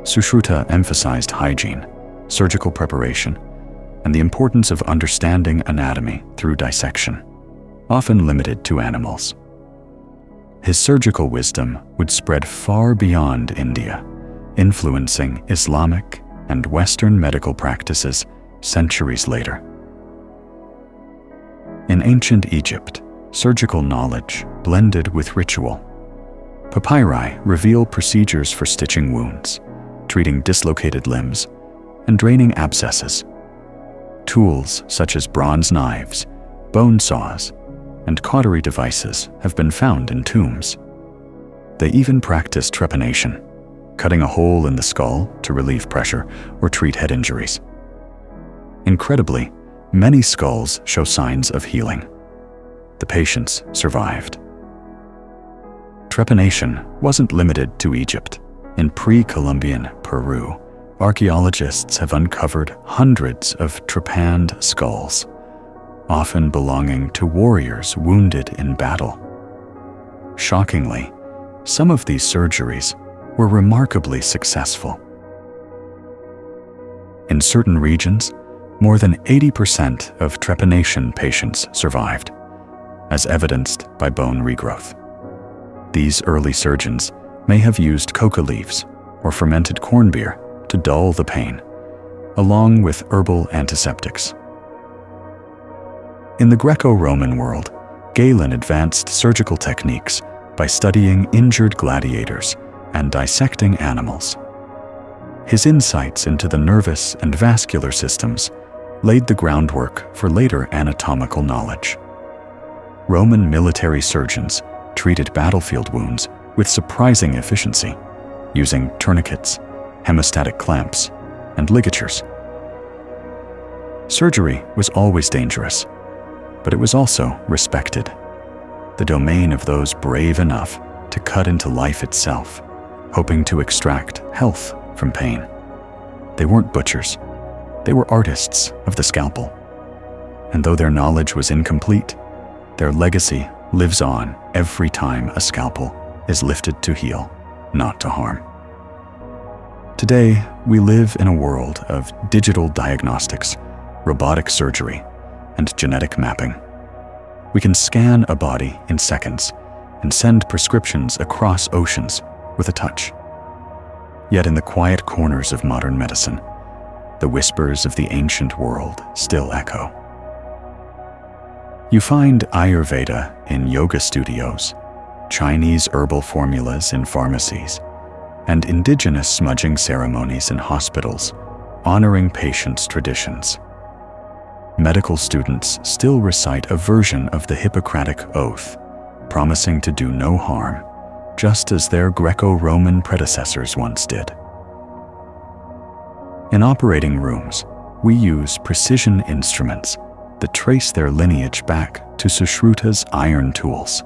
Sushruta emphasized hygiene, surgical preparation, and the importance of understanding anatomy through dissection, often limited to animals. His surgical wisdom would spread far beyond India, influencing Islamic and Western medical practices centuries later. In ancient Egypt, surgical knowledge blended with ritual. Papyri reveal procedures for stitching wounds, treating dislocated limbs, and draining abscesses. Tools such as bronze knives, bone saws, and cautery devices have been found in tombs. They even practiced trepanation, cutting a hole in the skull to relieve pressure or treat head injuries. Incredibly, many skulls show signs of healing. The patients survived. Trepanation wasn't limited to Egypt. In pre-Columbian Peru, archaeologists have uncovered hundreds of trepanned skulls, often belonging to warriors wounded in battle. Shockingly, some of these surgeries were remarkably successful. In certain regions, more than 80% of trepanation patients survived, as evidenced by bone regrowth. These early surgeons may have used coca leaves or fermented corn beer to dull the pain, along with herbal antiseptics. In the Greco-Roman world, Galen advanced surgical techniques by studying injured gladiators and dissecting animals. His insights into the nervous and vascular systems laid the groundwork for later anatomical knowledge. Roman military surgeons treated battlefield wounds with surprising efficiency, using tourniquets, hemostatic clamps, and ligatures. Surgery was always dangerous, but it was also respected, the domain of those brave enough to cut into life itself, hoping to extract health from pain. They weren't butchers. They were artists of the scalpel. And though their knowledge was incomplete, their legacy lives on every time a scalpel is lifted to heal, not to harm. Today, we live in a world of digital diagnostics, robotic surgery, and genetic mapping. We can scan a body in seconds and send prescriptions across oceans with a touch. Yet in the quiet corners of modern medicine, the whispers of the ancient world still echo. You find Ayurveda in yoga studios, Chinese herbal formulas in pharmacies, and indigenous smudging ceremonies in hospitals, honoring patients' traditions. Medical students still recite a version of the Hippocratic Oath, promising to do no harm, just as their Greco-Roman predecessors once did. In operating rooms, we use precision instruments that trace their lineage back to Sushruta's iron tools.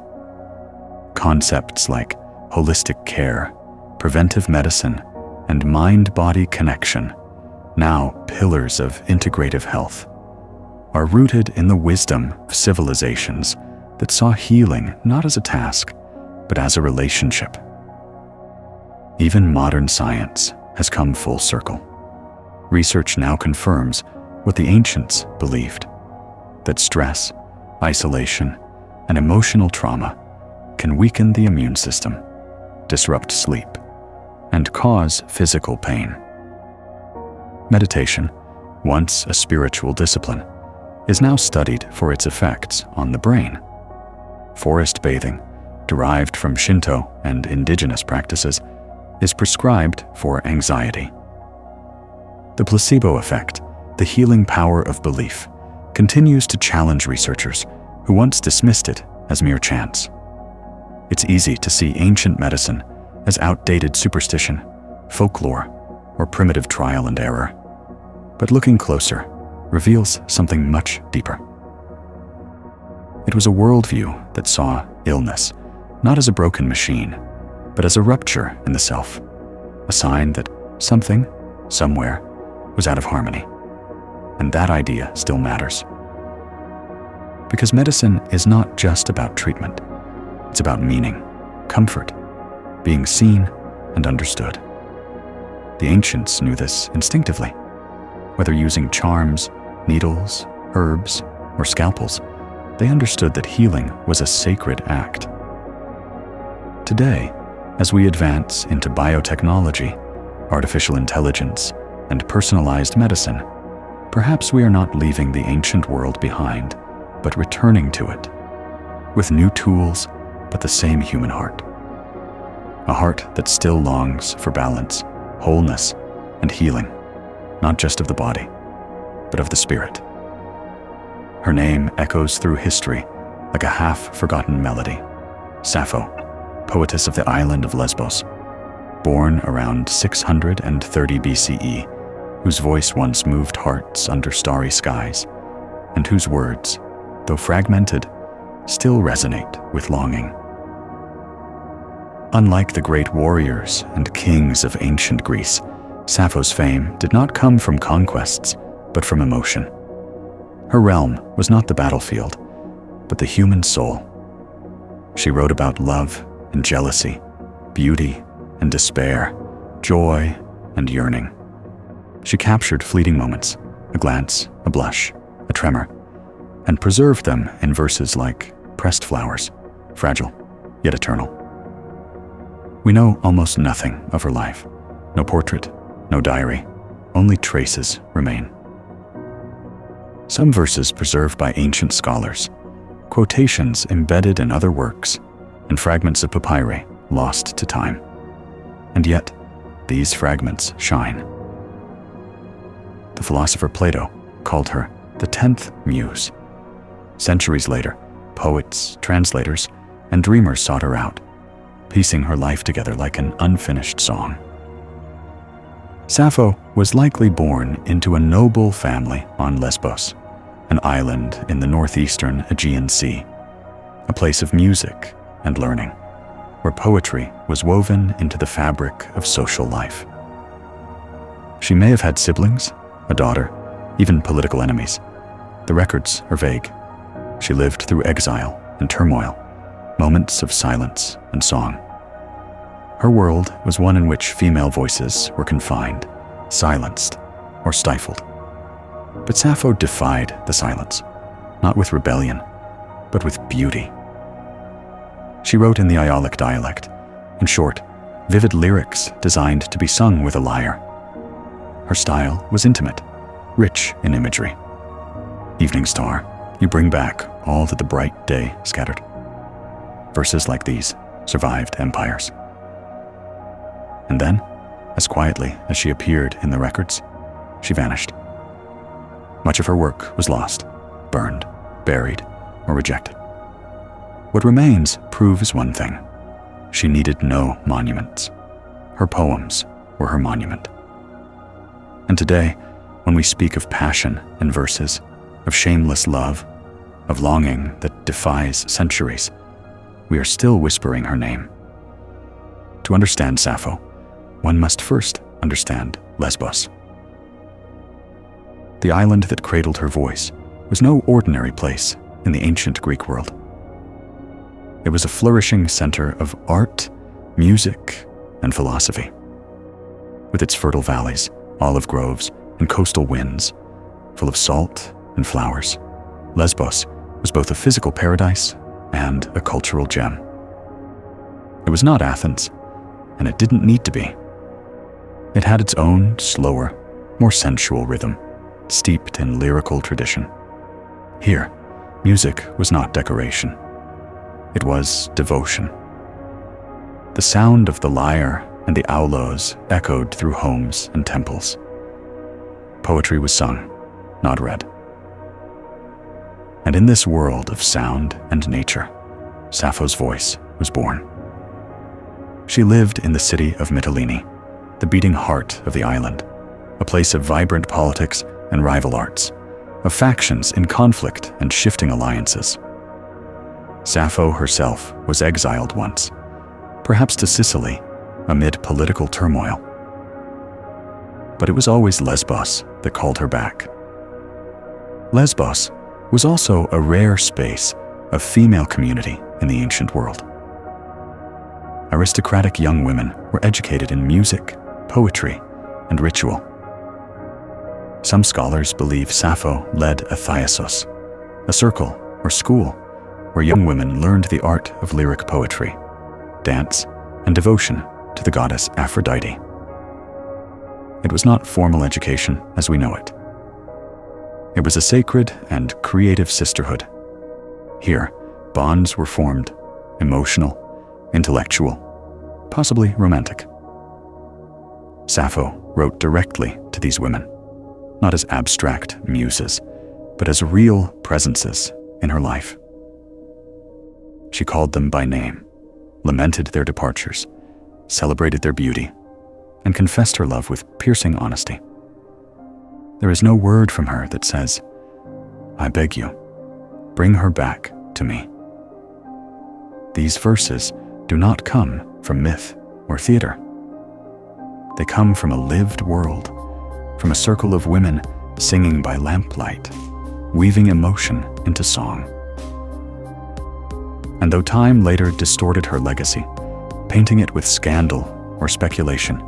Concepts like holistic care, preventive medicine, and mind-body connection, now pillars of integrative health, are rooted in the wisdom of civilizations that saw healing not as a task, but as a relationship. Even modern science has come full circle. Research now confirms what the ancients believed, that stress, isolation, and emotional trauma can weaken the immune system, disrupt sleep, and cause physical pain. Meditation, once a spiritual discipline, is now studied for its effects on the brain. Forest bathing, derived from Shinto and indigenous practices, is prescribed for anxiety. The placebo effect, the healing power of belief, continues to challenge researchers who once dismissed it as mere chance. It's easy to see ancient medicine as outdated superstition, folklore, or primitive trial and error. But looking closer reveals something much deeper. It was a worldview that saw illness not as a broken machine, but as a rupture in the self, a sign that something, somewhere, was out of harmony. And that idea still matters. Because medicine is not just about treatment. It's about meaning, comfort, being seen and understood. The ancients knew this instinctively. Whether using charms, needles, herbs, or scalpels, they understood that healing was a sacred act. Today, as we advance into biotechnology, artificial intelligence, and personalized medicine, perhaps we are not leaving the ancient world behind, but returning to it, with new tools, but the same human heart. A heart that still longs for balance, wholeness, and healing, not just of the body, but of the spirit. Her name echoes through history like a half-forgotten melody. Sappho, poetess of the island of Lesbos, born around 630 BCE, whose voice once moved hearts under starry skies, and whose words, though fragmented, still resonate with longing. Unlike the great warriors and kings of ancient Greece, Sappho's fame did not come from conquests, but from emotion. Her realm was not the battlefield, but the human soul. She wrote about love and jealousy, beauty and despair, joy and yearning. She captured fleeting moments, a glance, a blush, a tremor, and preserved them in verses like pressed flowers, fragile, yet eternal. We know almost nothing of her life. No portrait, no diary, only traces remain. Some verses preserved by ancient scholars, quotations embedded in other works, and fragments of papyri lost to time. And yet, these fragments shine. The philosopher Plato called her the 10th muse. Centuries later, poets, translators, and dreamers sought her out, piecing her life together like an unfinished song. Sappho was likely born into a noble family on Lesbos, an island in the northeastern Aegean Sea, a place of music and learning, where poetry was woven into the fabric of social life. She may have had siblings, a daughter, even political enemies. The records are vague. She lived through exile and turmoil, moments of silence and song. Her world was one in which female voices were confined, silenced, or stifled. But Sappho defied the silence, not with rebellion, but with beauty. She wrote in the Iolic dialect, in short, vivid lyrics designed to be sung with a lyre. Her style was intimate, rich in imagery. Evening star, you bring back all that the bright day scattered. Verses like these survived empires. And then, as quietly as she appeared in the records, she vanished. Much of her work was lost, burned, buried, or rejected. What remains proves one thing. She needed no monuments. Her poems were her monument. And today, when we speak of passion in verses, of shameless love, of longing that defies centuries, we are still whispering her name. To understand Sappho, one must first understand Lesbos. The island that cradled her voice was no ordinary place in the ancient Greek world. It was a flourishing center of art, music, and philosophy. With its fertile valleys, olive groves, and coastal winds, full of salt and flowers, Lesbos was both a physical paradise and a cultural gem. It was not Athens, and it didn't need to be. It had its own slower, more sensual rhythm, steeped in lyrical tradition. Here, music was not decoration. It was devotion. The sound of the lyre and the aulos echoed through homes and temples. Poetry was sung, not read. And in this world of sound and nature, Sappho's voice was born. She lived in the city of Mytilene, the beating heart of the island, a place of vibrant politics and rival arts, of factions in conflict and shifting alliances. Sappho herself was exiled once, perhaps to Sicily, amid political turmoil. But it was always Lesbos that called her back. Lesbos was also a rare space of female community in the ancient world. Aristocratic young women were educated in music, poetry, and ritual. Some scholars believe Sappho led a thyasos, a circle or school where young women learned the art of lyric poetry, dance, and devotion to the goddess Aphrodite. It was not formal education as we know it. It was a sacred and creative sisterhood. Here, bonds were formed, emotional, intellectual, possibly romantic. Sappho wrote directly to these women, not as abstract muses, but as real presences in her life. She called them by name, lamented their departures, celebrated their beauty, and confessed her love with piercing honesty. There is no word from her that says, "I beg you, bring her back to me." These verses do not come from myth or theater. They come from a lived world, from a circle of women singing by lamplight, weaving emotion into song. And though time later distorted her legacy, painting it with scandal or speculation,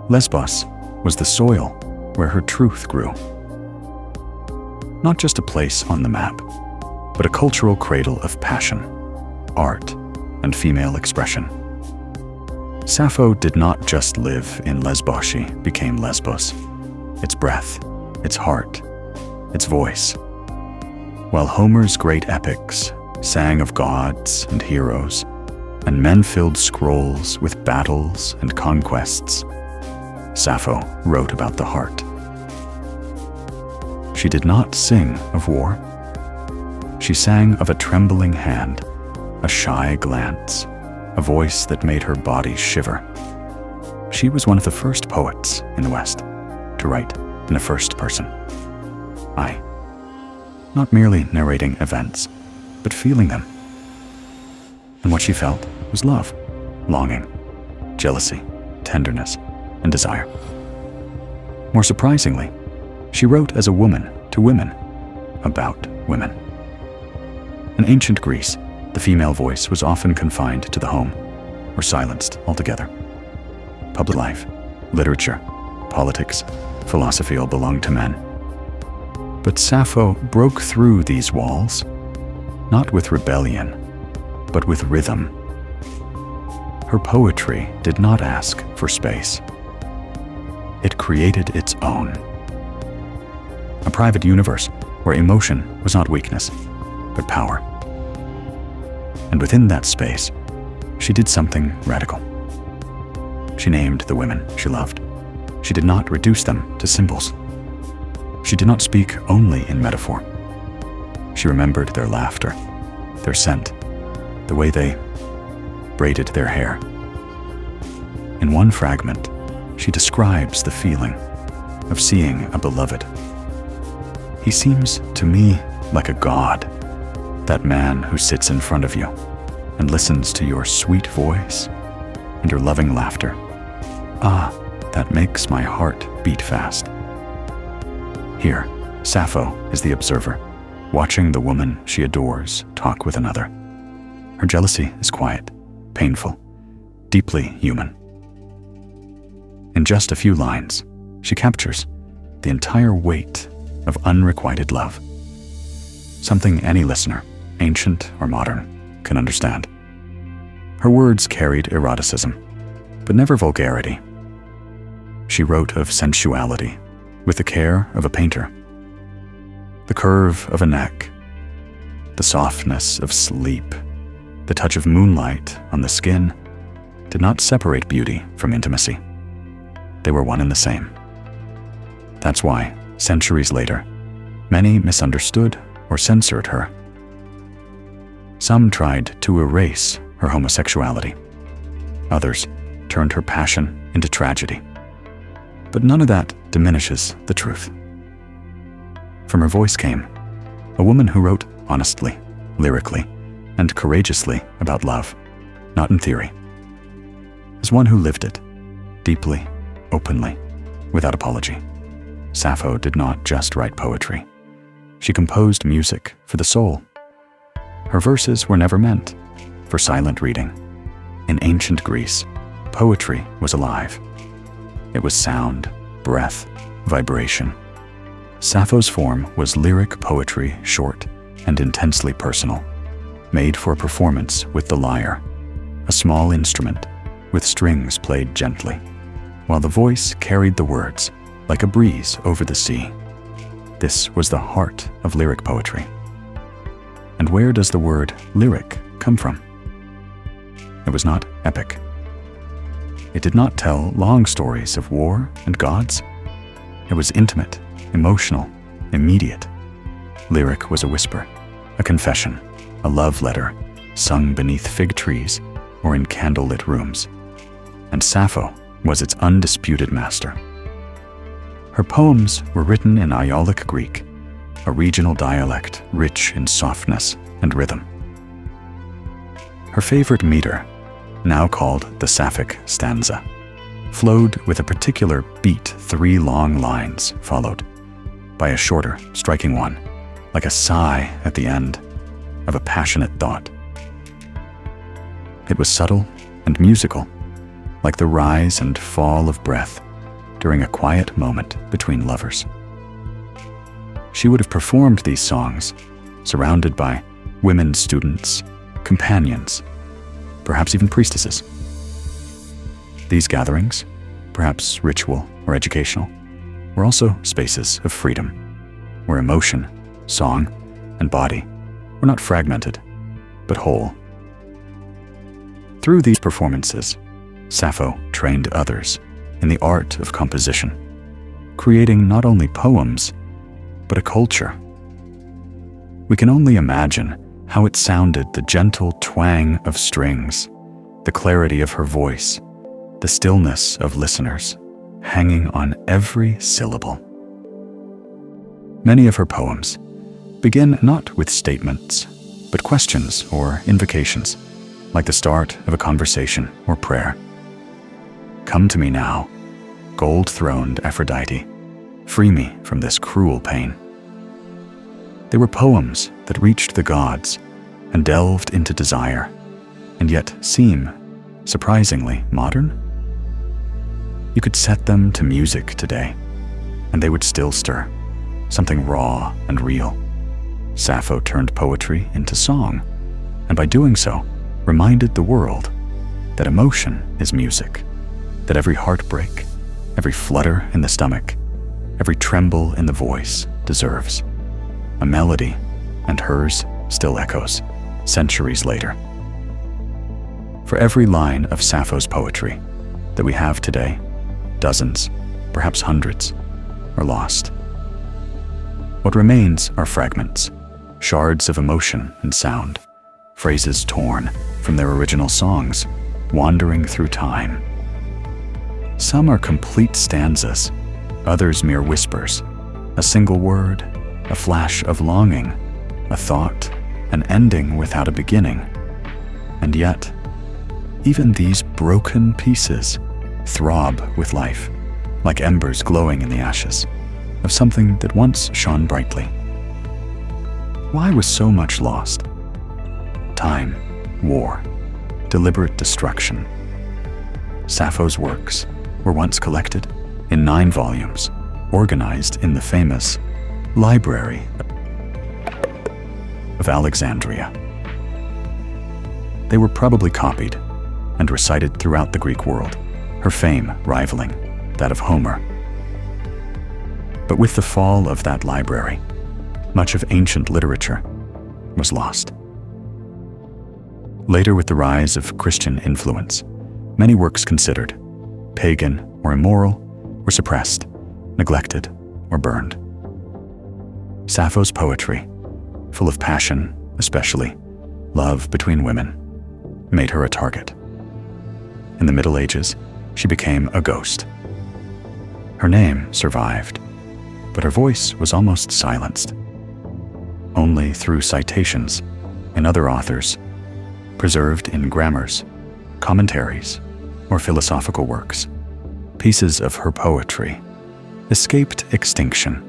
Lesbos was the soil where her truth grew. Not just a place on the map, but a cultural cradle of passion, art, and female expression. Sappho did not just live in Lesbos, she became Lesbos, its breath, its heart, its voice. While Homer's great epics sang of gods and heroes, and men filled scrolls with battles and conquests, Sappho wrote about the heart. She did not sing of war. She sang of a trembling hand, a shy glance, a voice that made her body shiver. She was one of the first poets in the West to write in the first person. I, not merely narrating events, but feeling them. And what she felt was love, longing, jealousy, tenderness, and desire. More surprisingly, she wrote as a woman to women, about women. In ancient Greece, the female voice was often confined to the home, or silenced altogether. Public life, literature, politics, philosophy all belonged to men. But Sappho broke through these walls, not with rebellion, but with rhythm. Her poetry did not ask for space. It created its own. A private universe where emotion was not weakness, but power. And within that space, she did something radical. She named the women she loved. She did not reduce them to symbols. She did not speak only in metaphor. She remembered their laughter, their scent, the way they braided their hair. In one fragment, she describes the feeling, of seeing a beloved. He seems to me like a god, that man who sits in front of you and listens to your sweet voice and your loving laughter. Ah, that makes my heart beat fast. Here, Sappho is the observer, watching the woman she adores talk with another. Her jealousy is quiet, painful, deeply human. In just a few lines, she captures the entire weight of unrequited love. Something any listener, ancient or modern, can understand. Her words carried eroticism, but never vulgarity. She wrote of sensuality with the care of a painter. The curve of a neck, the softness of sleep, the touch of moonlight on the skin did not separate beauty from intimacy. They were one and the same. That's why, centuries later, many misunderstood or censored her. Some tried to erase her homosexuality. Others turned her passion into tragedy. But none of that diminishes the truth. From her voice came a woman who wrote honestly, lyrically, and courageously about love, not in theory. As one who lived it, deeply, openly, without apology. Sappho did not just write poetry. She composed music for the soul. Her verses were never meant for silent reading. In ancient Greece, poetry was alive. It was sound, breath, vibration. Sappho's form was lyric poetry, short and intensely personal, made for a performance with the lyre, a small instrument with strings played gently, while the voice carried the words like a breeze over the sea. This was the heart of lyric poetry. And where does the word lyric come from? It was not epic. It did not tell long stories of war and gods. It was intimate, emotional, immediate. Lyric was a whisper, a confession, a love letter, sung beneath fig trees or in candlelit rooms. And Sappho was its undisputed master. Her poems were written in Iolic Greek, a regional dialect rich in softness and rhythm. Her favorite meter, now called the Sapphic stanza, flowed with a particular beat 3 long lines followed by a shorter, striking one, like a sigh at the end of a passionate thought. It was subtle and musical, like the rise and fall of breath during a quiet moment between lovers. She would have performed these songs, surrounded by women students, companions, perhaps even priestesses. These gatherings, perhaps ritual or educational, were also spaces of freedom, where emotion, song, and body were not fragmented, but whole. Through these performances, Sappho trained others in the art of composition, creating not only poems, but a culture. We can only imagine how it sounded, the gentle twang of strings, the clarity of her voice, the stillness of listeners, hanging on every syllable. Many of her poems begin not with statements, but questions or invocations, like the start of a conversation or prayer. Come to me now, gold-throned Aphrodite, free me from this cruel pain. They were poems that reached the gods and delved into desire, and yet seem surprisingly modern. You could set them to music today, and they would still stir, something raw and real. Sappho turned poetry into song, and by doing so, reminded the world that emotion is music, that every heartbreak, every flutter in the stomach, every tremble in the voice deserves a melody, and hers still echoes centuries later. For every line of Sappho's poetry that we have today, dozens, perhaps hundreds, are lost. What remains are fragments, shards of emotion and sound, phrases torn from their original songs, wandering through time. Some are complete stanzas, others mere whispers, a single word, a flash of longing, a thought, an ending without a beginning. And yet, even these broken pieces throb with life, like embers glowing in the ashes of something that once shone brightly. Why was so much lost? Time, war, deliberate destruction. Sappho's works were once collected in 9 volumes, organized in the famous Library of Alexandria. They were probably copied and recited throughout the Greek world, her fame rivaling that of Homer. But with the fall of that library, much of ancient literature was lost. Later, with the rise of Christian influence, many works considered pagan or immoral were suppressed, neglected, or burned. Sappho's poetry, full of passion, especially love between women, made her a target. In the Middle Ages, she became a ghost. Her name survived, but her voice was almost silenced. Only through citations in other authors, preserved in grammars, commentaries, or philosophical works, pieces of her poetry escaped extinction.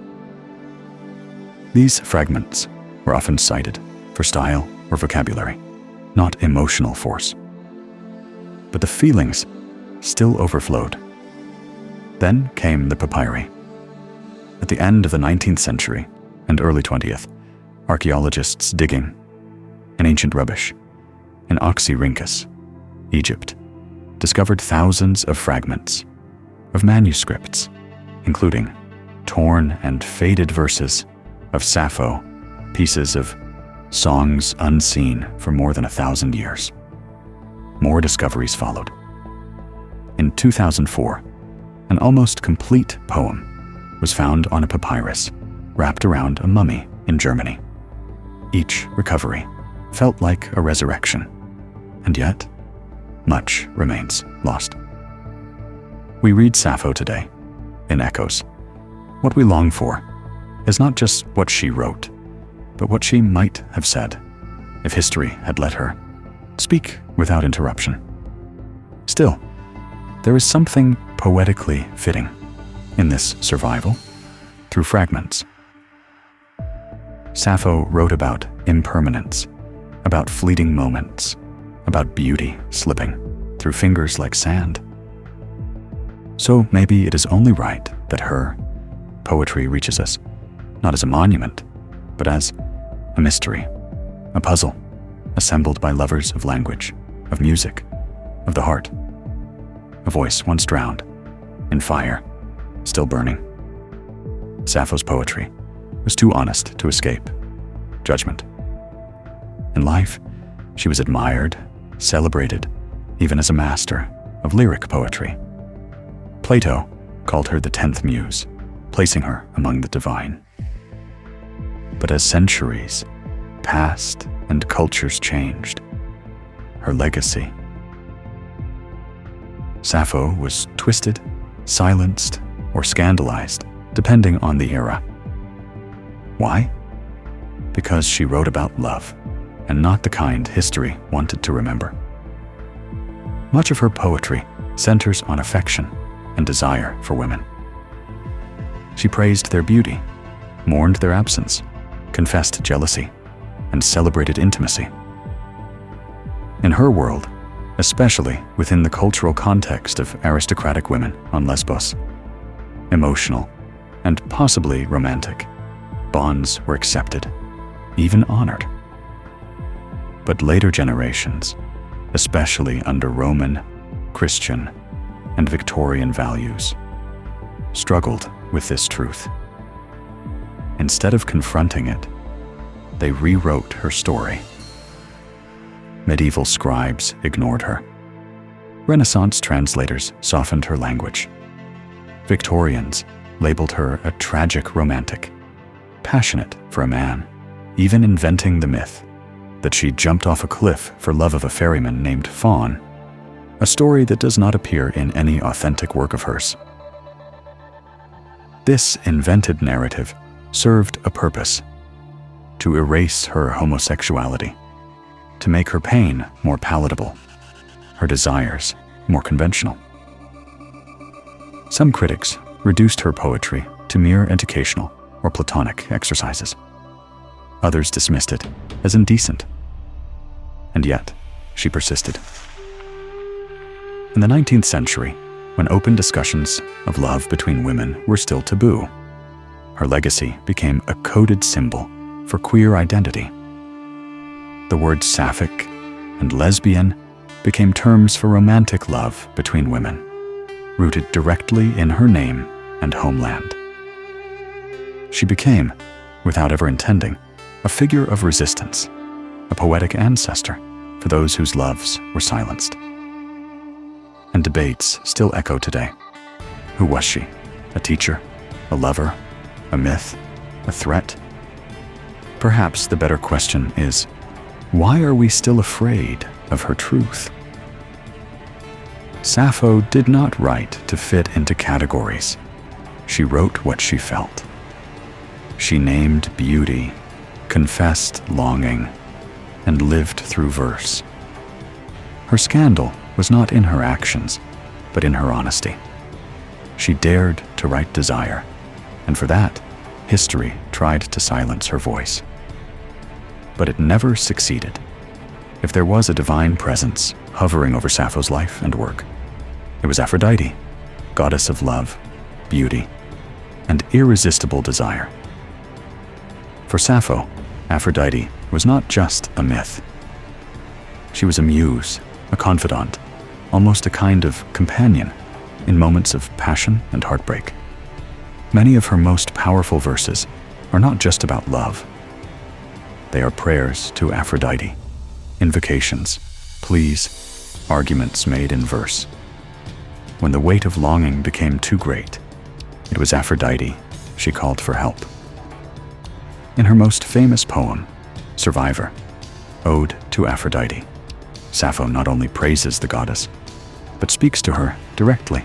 These fragments were often cited for style or vocabulary, not emotional force. But the feelings still overflowed. Then came the papyri. At the end of the 19th century and early 20th, archaeologists digging in ancient rubbish in Oxyrhynchus, Egypt, discovered thousands of fragments of manuscripts, including torn and faded verses of Sappho, pieces of songs unseen for more than 1,000 years. More discoveries followed. In 2004, an almost complete poem was found on a papyrus wrapped around a mummy in Germany. Each recovery felt like a resurrection, and yet much remains lost. We read Sappho today in echoes. What we long for is not just what she wrote, but what she might have said if history had let her speak without interruption. Still, there is something poetically fitting in this survival through fragments. Sappho wrote about impermanence, about fleeting moments, about beauty slipping through fingers like sand. So maybe it is only right that her poetry reaches us, not as a monument, but as a mystery, a puzzle assembled by lovers of language, of music, of the heart. A voice once drowned in fire, still burning. Sappho's poetry was too honest to escape judgment. In life, she was admired, celebrated, even as a master of lyric poetry. Plato called her the 10th muse, placing her among the divine. But as centuries passed and cultures changed, her legacy. Sappho was twisted, silenced, or scandalized, depending on the era. Why? Because she wrote about love, and not the kind history wanted to remember. Much of her poetry centers on affection and desire for women. She praised their beauty, mourned their absence, confessed jealousy, and celebrated intimacy. In her world, especially within the cultural context of aristocratic women on Lesbos, emotional and possibly romantic bonds were accepted, even honored. But later generations, especially under Roman, Christian, and Victorian values, struggled with this truth. Instead of confronting it, they rewrote her story. Medieval scribes ignored her. Renaissance translators softened her language. Victorians labeled her a tragic romantic, passionate for a man, even inventing the myth that she jumped off a cliff for love of a ferryman named Faun, a story that does not appear in any authentic work of hers. This invented narrative served a purpose: to erase her homosexuality, to make her pain more palatable, her desires more conventional. Some critics reduced her poetry to mere educational or platonic exercises. Others dismissed it as indecent. And yet, she persisted. In the 19th century, when open discussions of love between women were still taboo, her legacy became a coded symbol for queer identity. The words sapphic and lesbian became terms for romantic love between women, rooted directly in her name and homeland. She became, without ever intending, a figure of resistance, a poetic ancestor for those whose loves were silenced. And debates still echo today. Who was she? A teacher? A lover? A myth? A threat? Perhaps the better question is, why are we still afraid of her truth? Sappho did not write to fit into categories. She wrote what she felt. She named beauty, confessed longing, and lived through verse. Her scandal was not in her actions, but in her honesty. She dared to write desire, and for that, history tried to silence her voice. But it never succeeded. If there was a divine presence hovering over Sappho's life and work, it was Aphrodite, goddess of love, beauty, and irresistible desire. For Sappho, Aphrodite was not just a myth. She was a muse, a confidant, almost a kind of companion in moments of passion and heartbreak. Many of her most powerful verses are not just about love. They are prayers to Aphrodite, invocations, pleas, arguments made in verse. When the weight of longing became too great, it was Aphrodite she called for help. In her most famous poem, Survivor, Ode to Aphrodite, Sappho not only praises the goddess, but speaks to her directly,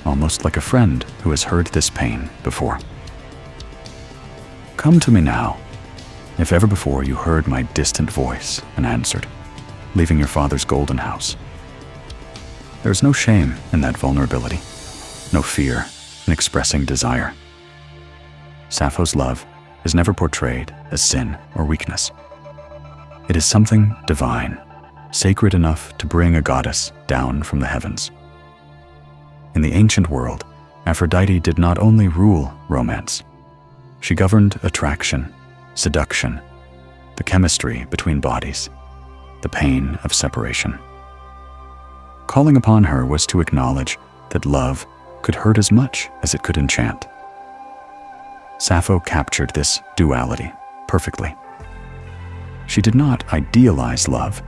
almost like a friend who has heard this pain before. Come to me now, if ever before you heard my distant voice and answered, leaving your father's golden house. There is no shame in that vulnerability, no fear in expressing desire. Sappho's love is never portrayed as sin or weakness. It is something divine, sacred enough to bring a goddess down from the heavens. In the ancient world, Aphrodite did not only rule romance. She governed attraction, seduction, the chemistry between bodies, the pain of separation. Calling upon her was to acknowledge that love could hurt as much as it could enchant. Sappho captured this duality perfectly. She did not idealize love.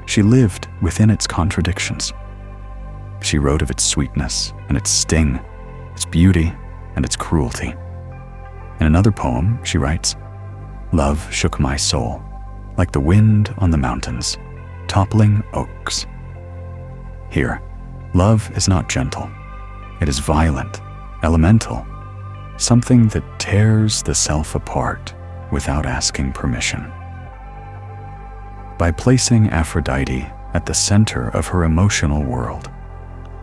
She lived within its contradictions. She wrote of its sweetness and its sting, its beauty and its cruelty. In another poem, she writes, "Love shook my soul, like the wind on the mountains, toppling oaks." Here, love is not gentle. It is violent, elemental, something that tears the self apart without asking permission. By placing Aphrodite at the center of her emotional world,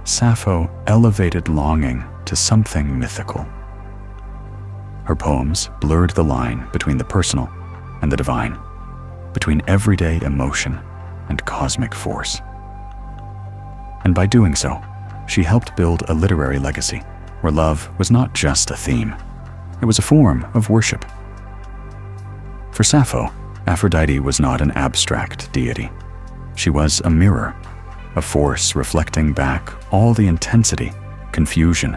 Sappho elevated longing to something mythical. Her poems blurred the line between the personal and the divine, between everyday emotion and cosmic force. And by doing so, she helped build a literary legacy where love was not just a theme, it was a form of worship. For Sappho, Aphrodite was not an abstract deity. She was a mirror, a force reflecting back all the intensity, confusion,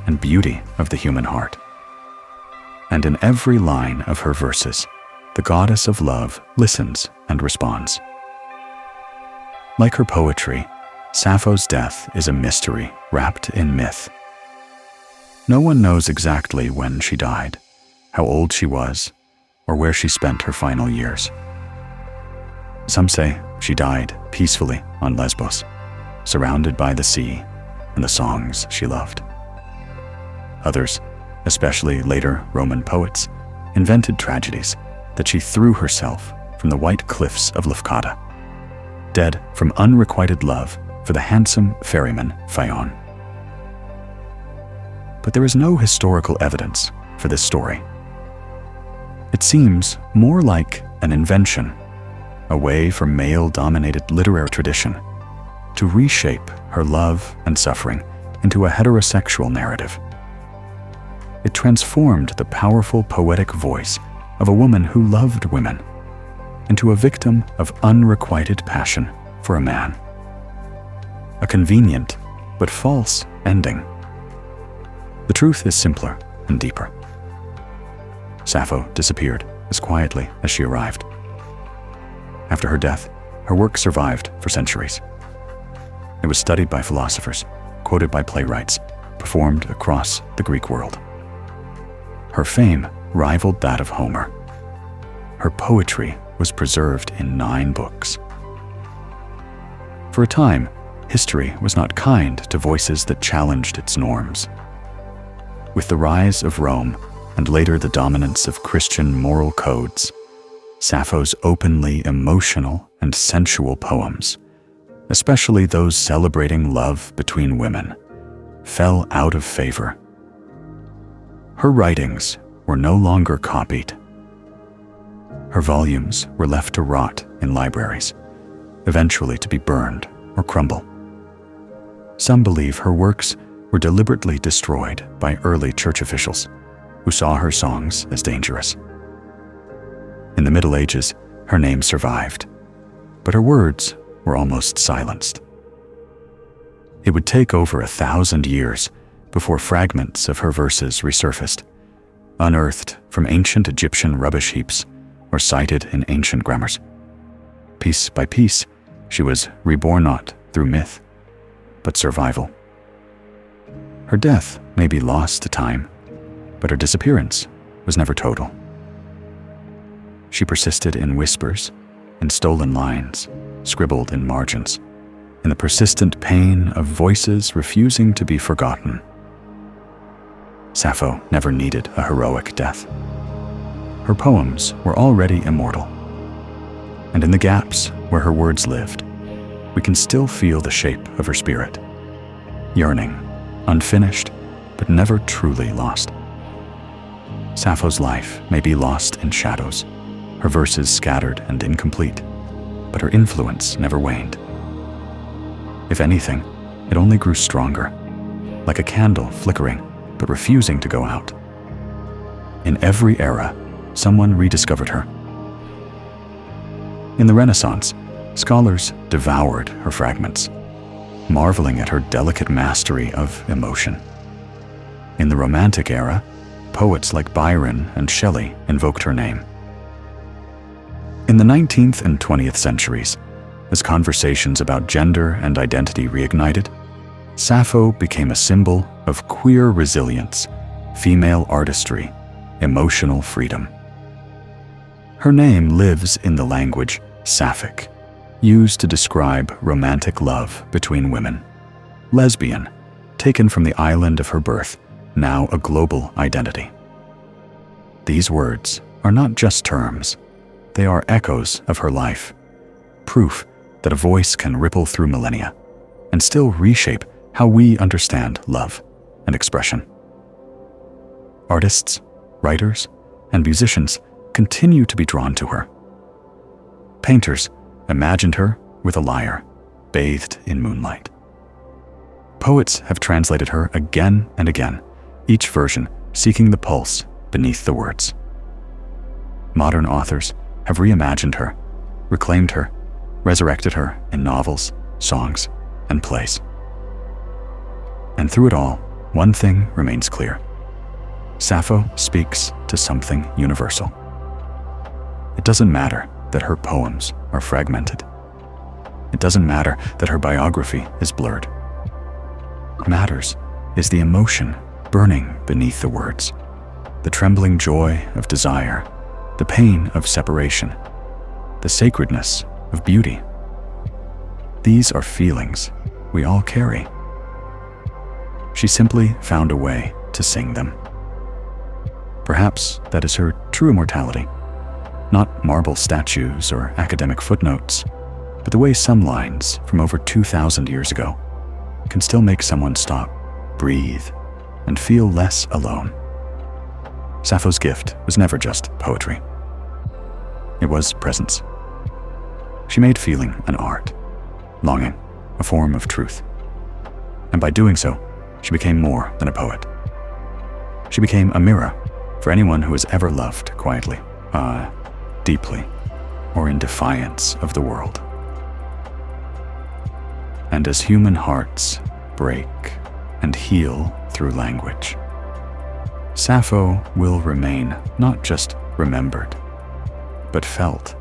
and beauty of the human heart. And in every line of her verses, the goddess of love listens and responds. Like her poetry, Sappho's death is a mystery wrapped in myth. No one knows exactly when she died, how old she was, or where she spent her final years. Some say she died peacefully on Lesbos, surrounded by the sea and the songs she loved. Others especially later Roman poets, invented tragedies that she threw herself from the white cliffs of Leucata, dead from unrequited love for the handsome ferryman Phaon. But there is no historical evidence for this story. It seems more like an invention, a way for male-dominated literary tradition to reshape her love and suffering into a heterosexual narrative. It transformed the powerful poetic voice of a woman who loved women into a victim of unrequited passion for a man. A convenient but false ending. The truth is simpler and deeper. Sappho disappeared as quietly as she arrived. After her death, her work survived for centuries. It was studied by philosophers, quoted by playwrights, performed across the Greek world. Her fame rivaled that of Homer. Her poetry was preserved in 9 books. For a time, history was not kind to voices that challenged its norms. With the rise of Rome and later the dominance of Christian moral codes, Sappho's openly emotional and sensual poems, especially those celebrating love between women, fell out of favor. Her writings were no longer copied. Her volumes were left to rot in libraries, eventually to be burned or crumble. Some believe her works were deliberately destroyed by early church officials who saw her songs as dangerous. In the Middle Ages, her name survived, but her words were almost silenced. It would take over 1,000 years before fragments of her verses resurfaced, unearthed from ancient Egyptian rubbish heaps or cited in ancient grammars. Piece by piece, she was reborn not through myth, but survival. Her death may be lost to time, but her disappearance was never total. She persisted in whispers, in stolen lines, scribbled in margins, in the persistent pain of voices refusing to be forgotten. Sappho never needed a heroic death. Her poems were already immortal, and in the gaps where her words lived, we can still feel the shape of her spirit, yearning, unfinished, but never truly lost. Sappho's life may be lost in shadows, her verses scattered and incomplete, but her influence never waned. If anything, it only grew stronger, like a candle flickering but refusing to go out. In every era, someone rediscovered her. In the Renaissance, scholars devoured her fragments, marveling at her delicate mastery of emotion. In the Romantic era, poets like Byron and Shelley invoked her name. In the 19th and 20th centuries, as conversations about gender and identity reignited, Sappho became a symbol of queer resilience, female artistry, emotional freedom. Her name lives in the language Sapphic, used to describe romantic love between women. Lesbian, taken from the island of her birth, now a global identity. These words are not just terms, they are echoes of her life, proof that a voice can ripple through millennia and still reshape how we understand love and expression. Artists, writers, and musicians continue to be drawn to her. Painters imagined her with a lyre, bathed in moonlight. Poets have translated her again and again, each version seeking the pulse beneath the words. Modern authors have reimagined her, reclaimed her, resurrected her in novels, songs, and plays. And through it all, one thing remains clear. Sappho speaks to something universal. It doesn't matter that her poems are fragmented. It doesn't matter that her biography is blurred. What matters is the emotion burning beneath the words, the trembling joy of desire, the pain of separation, the sacredness of beauty. These are feelings we all carry. She simply found a way to sing them, Perhaps that is her true immortality. Not marble statues or academic footnotes, but the way some lines from over 2,000 years ago can still make someone stop, breathe, and feel less alone. Sappho's gift was never just poetry. It was presence. She made feeling an art, longing a form of truth. And by doing so, she became more than a poet. She became a mirror for anyone who has ever loved quietly, deeply, or in defiance of the world. And as human hearts break and heal through language, Sappho will remain not just remembered, but felt